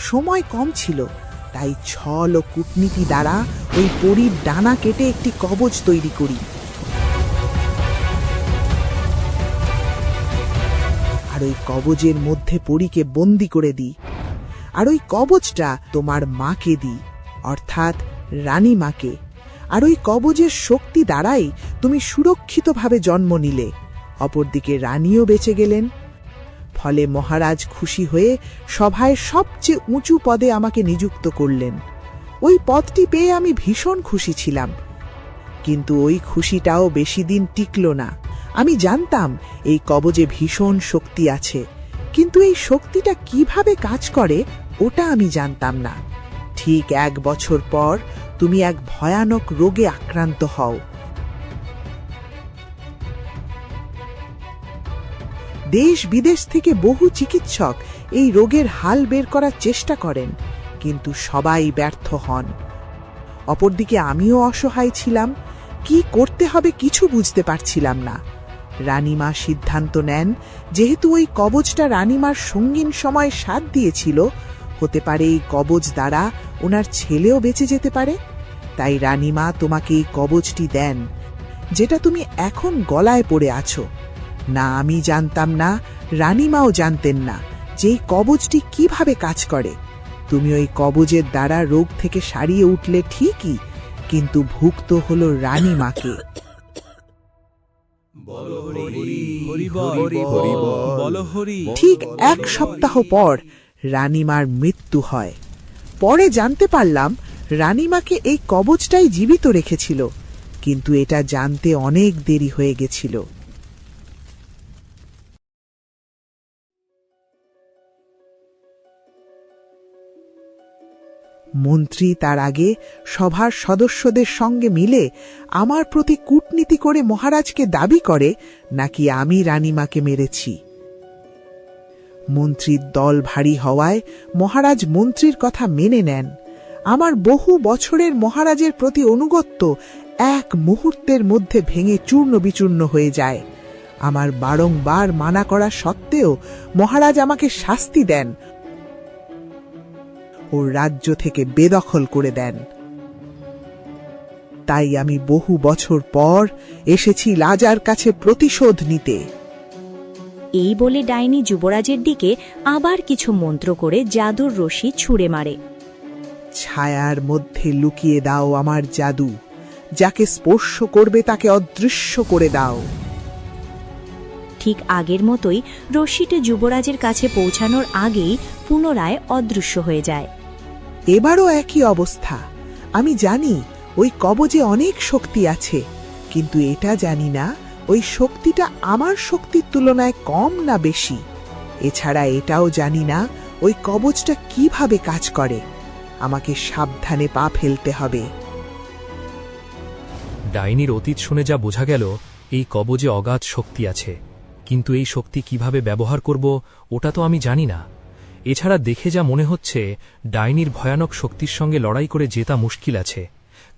সময় কম ছিল, তাই ছল ও কূটনীতি দ্বারা ওই পরীর ডানা কেটে একটি কবচ তৈরি করি। আর ওই কবচের মধ্যে পরীকে বন্দি করে দিই। আর ওই কবচটা তোমার মাকে দিই, অর্থাৎ রানী মাকে। আর ওই কবচের শক্তি দ্বারাই তুমি সুরক্ষিতভাবে জন্ম নিলে। অপরদিকে রানীও বেঁচে গেলেন। ফলে মহারাজ খুশি হয়ে সভায় সবচেয়ে উঁচু পদে আমাকে নিযুক্ত করলেন। ওই পদটি পেয়ে আমি ভীষণ খুশি ছিলাম, কিন্তু ওই খুশিটাও বেশি দিন টিকল না। আমি জানতাম এই কবচে ভীষণ শক্তি আছে, কিন্তু এই শক্তিটা কিভাবে কাজ করে ওটা আমি জানতাম না। ঠিক 1 বছর পর তুমি এক ভয়ানক রোগে আক্রান্ত হও। দেশ বিদেশ থেকে বহু চিকিৎসক এই রোগের হাল বের করার চেষ্টা করেন, কিন্তু সবাই ব্যর্থ হন। অপরদিকে আমিও অসহায় ছিলাম, কি করতে হবে কিছু বুঝতে পারছিলাম না। রানীমা সিদ্ধান্ত নেন, যেহেতু ওই কবচটা রানীমার সঙ্গীন সময় সাথ দিয়েছিল, হতে পারে এই কবচ দ্বারা ওনার ছেলেও বেঁচে যেতে পারে। তাই রানীমা তোমাকে এই কবচটি দেন, যেটা তুমি এখন গলায় পড়ে আছো। না আমি জানতাম না, রানীমাও জানতেন না যে এই কবচটি কিভাবে কাজ করে। তুমি ওই কবচের দ্বারা রোগ থেকে সারিয়ে উঠলে ঠিকই, কিন্তু ভুক্ত হলো রানীমাকে। ঠিক 1 সপ্তাহ পর রানীমার মৃত্যু হয়। পরে জানতে পারলাম রানীমাকে এই কবচটাই জীবিত রেখেছিল, কিন্তু এটা জানতে অনেক দেরি হয়ে গেছিল। মন্ত্রী তার আগে সভার সদস্যদের সঙ্গে মিলে আমার প্রতি কূটনীতি করে মহারাজকে দাবি করে নাকি আমি রানীমাকে মেরেছি। মন্ত্রীর দল ভারী হওয়ায় মহারাজ মন্ত্রীর কথা মেনে নেন। আমার বহু বছরের মহারাজের প্রতি অনুগত্য 1 মুহূর্তের মধ্যে ভেঙে চূর্ণ বিচূর্ণ হয়ে যায়। আমার বারংবার মানা করা সত্ত্বেও মহারাজ আমাকে শাস্তি দেন, ওর রাজ্য থেকে বেদখল করে দেন। তাই আমি বহু বছর পর এসেছি রাজার কাছে প্রতিশোধ নিতে। এই বলে ডাইনি যুবরাজের দিকে আবার কিছু মন্ত্র করে জাদুর রশি ছুঁড়ে মারে। ছায়ার মধ্যে লুকিয়ে দাও আমার জাদু, যাকে স্পর্শ করবে তাকে অদৃশ্য করে দাও। ঠিক আগের মতোই রশ্মিটা যুবরাজের কাছে পৌঁছানোর আগেই পুনরায় অদৃশ্য হয়ে যায়। এবারও একই অবস্থা। আমি জানি ওই কবজে অনেক শক্তি আছে, কিন্তু এটা জানি না ওই শক্তিটা আমার শক্তির তুলনায় কম না বেশি। এছাড়া এটাও জানি না ওই কবজটা কিভাবে কাজ করে। আমাকে সাবধানে পা ফেলতে হবে। ডাইনির অতীত শুনে যা বোঝা গেল, এই কবজে অগাধ শক্তি আছে, কিন্তু এই শক্তি কিভাবে ব্যবহার করব ওটা তো আমি জানি না। এছাড়া দেখে যা মনে হচ্ছে, ডাইনির ভয়ানক শক্তির সঙ্গে লড়াই করে জেতা মুশকিল আছে,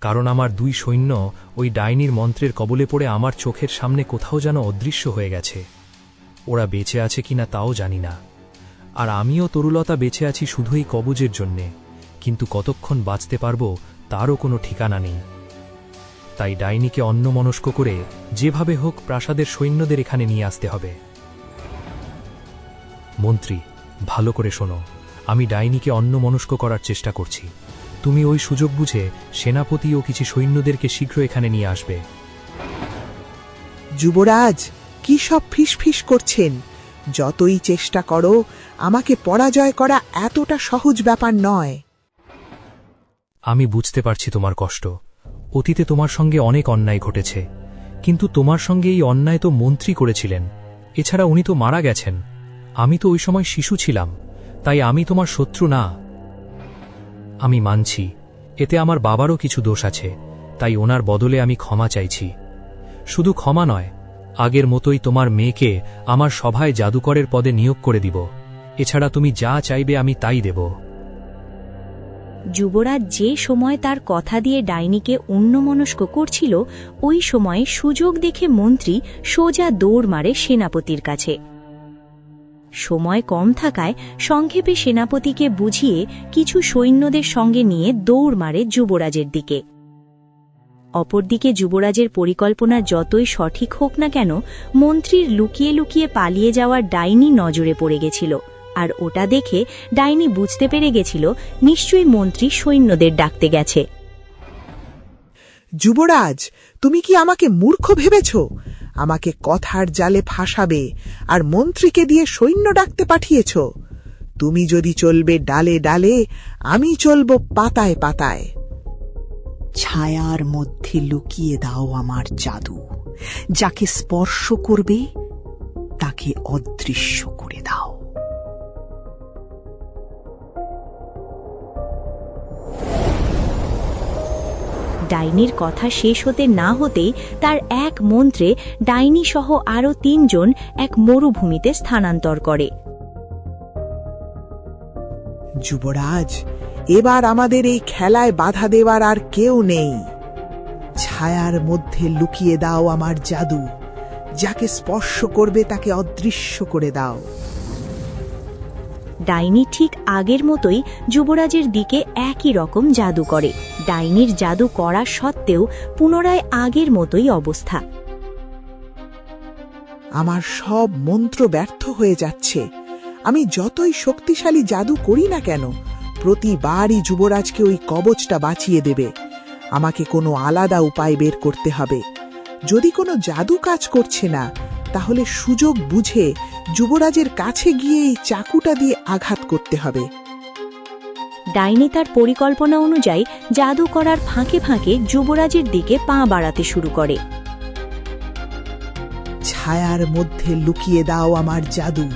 কারণ আমার 2 সৈন্য ওই ডাইনির মন্ত্রের কবলে পড়ে আমার চোখের সামনে কোথাও যেন অদৃশ্য হয়ে গেছে। ওরা বেঁচে আছে কিনা তাও জানি না। আর আমিও তরুলতা বেঁচে আছি শুধু এই কবজের জন্যে, কিন্তু কতক্ষণ বাঁচতে পারবো তারও কোনো ঠিকানা নেই। তাই ডাইনিকে অন্যমনস্ক করে যেভাবে হোক প্রাসাদের সৈন্যদের এখানে নিয়ে আসতে হবে। মন্ত্রী, ভালো করে শোনো, আমি ডাইনিকে অন্যমনস্ক করার চেষ্টা করছি। তুমি ওই সুযোগ বুঝে সেনাপতি ও কিছু সৈন্যদেরকে শীঘ্র এখানে নিয়ে আসবে। যুবরাজ, কি সব ফিসফিস করছেন? যতই চেষ্টা করো, আমাকে পরাজয় করা এতটা সহজ ব্যাপার নয়। আমি বুঝতে পারছি তোমার কষ্ট। অতীতে তোমার সঙ্গে অনেক অন্যায় ঘটেছে, কিন্তু তোমার সঙ্গে এই অন্যায় তো মন্ত্রী করেছিলেন। এছাড়া উনি তো মারা গেছেন। আমি তো ওই সময় শিশু ছিলাম, তাই আমি তোমার শত্রু না। আমি মানছি এতে আমার বাবারও কিছু দোষ আছে, তাই ওনার বদলে আমি ক্ষমা চাইছি। শুধু ক্ষমা নয়, আগের মতোই তোমার মেয়েকে আমার সভায় জাদুকরের পদে নিয়োগ করে দিব। এছাড়া তুমি যা চাইবে আমি তাই দেব। যুবরাজ যে সময় তার কথা দিয়ে ডাইনিকে অন্যমনস্ক করছিল, ওই সময়ে সুযোগ দেখে মন্ত্রী সোজা দৌড় মারে সেনাপতির কাছে। সময় কম থাকায় সংক্ষেপে সেনাপতিকে বুঝিয়ে কিছু সৈন্যদের সঙ্গে নিয়ে দৌড় মারে যুবরাজের দিকে। অপরদিকে যুবরাজের পরিকল্পনা যতই সঠিক হোক না কেন, মন্ত্রীর লুকিয়ে লুকিয়ে পালিয়ে যাওয়ার ডাইনি নজরে পড়ে গেছিল, আর ওটা দেখে ডাইনি বুঝতে পেরে গেছিল নিশ্চয়ই মন্ত্রী সৈন্যদের ডাকতে গেছে। যুবরাজ, তুমি কি আমাকে মূর্খ ভেবেছ? আমাকে কথার জালে ফাঁসাবে আর মন্ত্রীকে দিয়ে সৈন্য ডাকতে পাঠিয়েছ? তুমি যদি চলবে ডালে ডালে, আমি চলব পাতায় পাতায়। ছায়ার মধ্যে লুকিয়ে দাও আমার জাদু, যাকে স্পর্শ করবে তাকে অদৃশ্য করে দাও। ডাইনির কথা শেষ হতে না হতেই তার এক মন্ত্রে ডাইনি সহ আরও 3 জন এক মরুভূমিতে স্থানান্তর করে। যুবরাজ, এবার আমাদের এই খেলায় বাধা দেওয়ার আর কেউ নেই। ছায়ার মধ্যে লুকিয়ে দাও আমার জাদু, যাকে স্পর্শ করবে তাকে অদৃশ্য করে দাও। ডাইনি ঠিক আগের মতোই যুবরাজের দিকে একই রকম জাদু করে। ডাইনির জাদু করা সত্ত্বেও পুনরায় আগের মতোই অবস্থা। আমার সব মন্ত্র ব্যর্থ হয়ে যাচ্ছে। আমি যতই শক্তিশালী জাদু করি না কেন, প্রতিবারই যুবরাজকে ওই কবচটা বাঁচিয়ে দেবে। আমাকে কোনো আলাদা উপায় বের করতে হবে। যদি কোনো জাদু কাজ করছে না, তাহলে সুযোগ বুঝে যুবরাজের কাছে গিয়ে এই চাকুটা দিয়ে আঘাত করতে হবে। ডাইনি তার পরিকল্পনা অনুযায়ী জাদু করার ফাঁকে ফাঁকে যুবরাজের দিকে পা বাড়াতে শুরু করে। ছায়ার মধ্যে লুকিয়ে দাও আমার জাদু,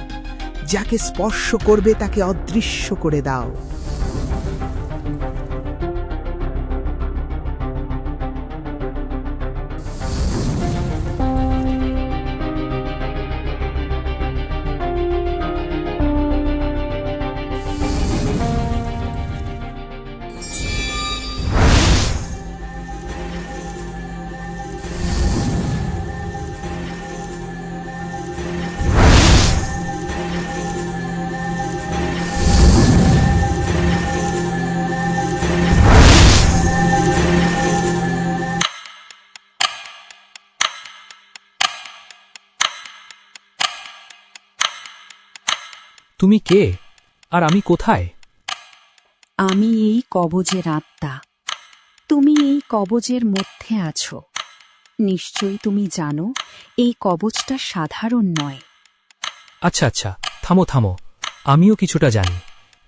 যাকে স্পর্শ করবে তাকে অদৃশ্য করে দাও। তুমি কে আর আমি কোথায়? আমি এই কবজের আত্মা। তুমি এই কবজের মধ্যে আছো। নিশ্চয়ই তুমি জানো এই কবজটা সাধারণ নয়। আচ্ছা আচ্ছা, থামো থামো, আমিও কিছুটা জানি।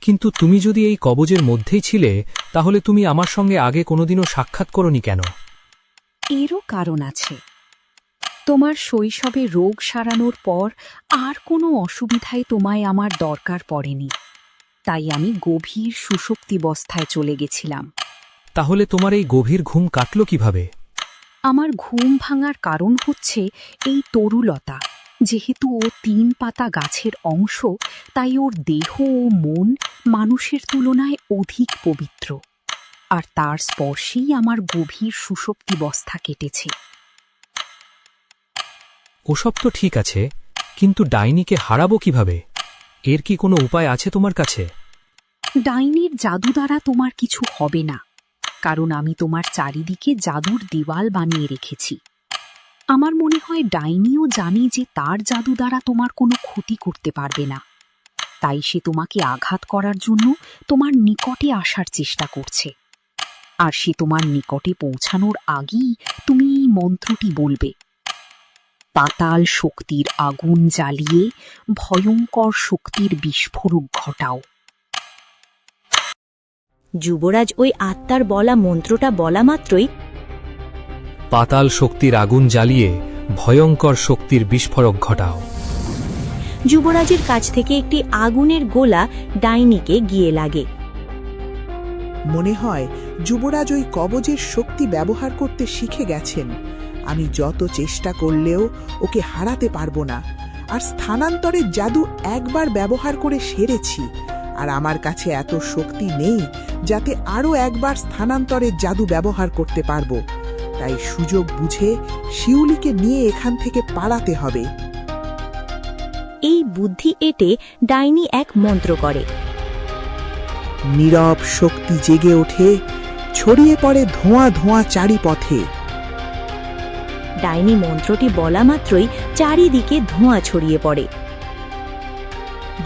কিন্তু তুমি যদি এই কবজের মধ্যেই ছিলে, তাহলে তুমি আমার সঙ্গে আগে কোনোদিনও সাক্ষাৎ করনি কেন? এরও কারণ আছে। তোমার শৈশবে রোগ সারানোর পর আর কোনো অসুবিধায় তোমায় আমার দরকার পড়েনি, তাই আমি গভীর সুষুপ্তিবস্থায় চলে গেছিলাম। তাহলে তোমার এই গভীর ঘুম কাটল কিভাবে? আমার ঘুম ভাঙার কারণ হচ্ছে এই তরুলতা। যেহেতু ও 3 পাতা গাছের অংশ, তাই ওর দেহ ও মন মানুষের তুলনায় অধিক পবিত্র, আর তার স্পর্শেই আমার গভীর সুষুপ্তিবস্থা কেটেছে। ওসব তো ঠিক আছে, কিন্তু ডাইনিকে হারাবো কিভাবে? এর কি কোনো উপায় আছে তোমার কাছে? ডাইনির জাদু দ্বারা তোমার কিছু হবে না, কারণ আমি তোমার চারিদিকে জাদুর দেওয়াল বানিয়ে রেখেছি। আমার মনে হয় ডাইনিও জানে যে তার জাদু দ্বারা তোমার কোনো ক্ষতি করতে পারবে না, তাই সে তোমাকে আঘাত করার জন্য তোমার নিকটে আসার চেষ্টা করছে। আর সে তোমার নিকটে পৌঁছানোর আগেই তুমি এই মন্ত্রটি বলবে, পাতাল শক্তির আগুন জ্বালিয়ে ভয়ঙ্কর শক্তির বিস্ফোরক ঘটাও। যুবরাজ ওই আত্মার বলা মন্ত্রটা বলা মাত্রই পাতাল শক্তির আগুন জ্বালিয়ে ভয়ঙ্কর শক্তির বিস্ফোরক ঘটাও। যুবরাজের কাছ থেকে একটি আগুনের গোলা ডাইনিকে গিয়ে লাগে। মনে হয় যুবরাজ ওই কবজের শক্তি ব্যবহার করতে শিখে গেছেন। আমি যত চেষ্টা করলেও ওকে হারাতে পারবো না। আর স্থানান্তরের জাদু একবার ব্যবহার করে সেরেছি, আর আমার কাছে এত শক্তি নেই যাতে আরও একবার স্থানান্তরের জাদু ব্যবহার করতে পারবো। তাই সুযোগ বুঝে শিউলিকে নিয়ে এখান থেকে পালাতে হবে। এই বুদ্ধি এঁটে ডাইনি এক মন্ত্র করে। নীরব শক্তি জেগে ওঠে, ছড়িয়ে পড়ে ধোঁয়া ধোঁয়া চারিপথে। ডাইনি মন্ত্রটি বলা মাত্রই চারিদিকে ধোঁয়া ছড়িয়ে পড়ে।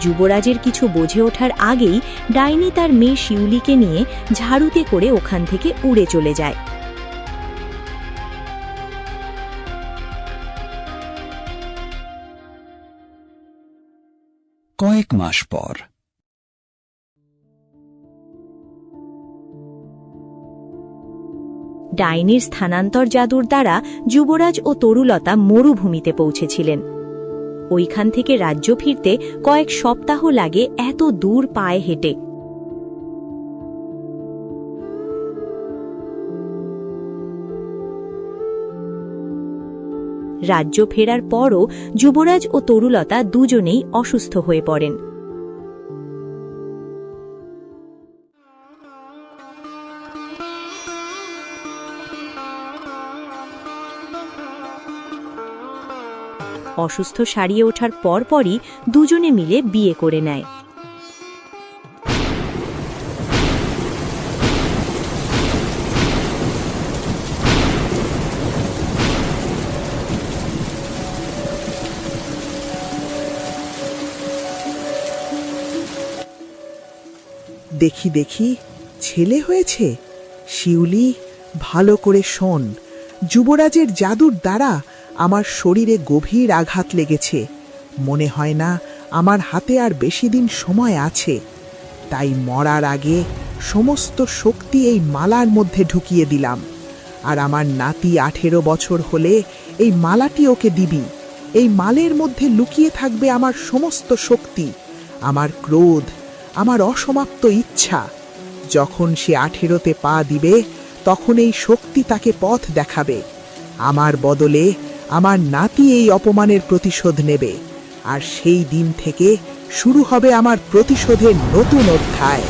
যুবরাজের কিছু বোঝে ওঠার আগেই ডাইনি তার মেয়ে শিউলিকে নিয়ে ঝাড়ুতে করে ওখান থেকে উড়ে চলে যায়। কয়েক মাস পর ডাইনির স্থানান্তর জাদুর দ্বারা যুবরাজ ও তরুলতা মরুভূমিতে পৌঁছেছিলেন। ওইখান থেকে রাজ্য ফিরতে কয়েক সপ্তাহ লাগে এত দূর পায়ে হেঁটে। রাজ্য ফেরার পরও যুবরাজ ও তরুলতা দুজনেই অসুস্থ হয়ে পড়েন। অসুস্থ সারিয়ে ওঠার পরপরই দুজনে মিলে বিয়ে করে নেয়। দেখি দেখি, ছেলে হয়েছে। শিউলি, ভালো করে শোন। যুবরাজের জাদুর দ্বারা আমার শরীরে গভীর আঘাত লেগেছে। মনে হয় না আমার হাতে আর বেশি দিন সময় আছে। তাই মরার আগে সমস্ত শক্তি এই মালার মধ্যে ঢুকিয়ে দিলাম। আর আমার নাতি 18 বছর হলে এই মালাটি ওকে দিবি। এই মালের মধ্যে লুকিয়ে থাকবে আমার সমস্ত শক্তি, আমার ক্রোধ, আমার অসমাপ্ত ইচ্ছা। যখন সে 18তে পা দিবে, তখন এই শক্তি তাকে পথ দেখাবে। আমার বদলে আমার নাতি এই অপমানের প্রতিশোধ নেবে, আর সেই দিন থেকে শুরু হবে আমার প্রতিশোধের নতুন অধ্যায়।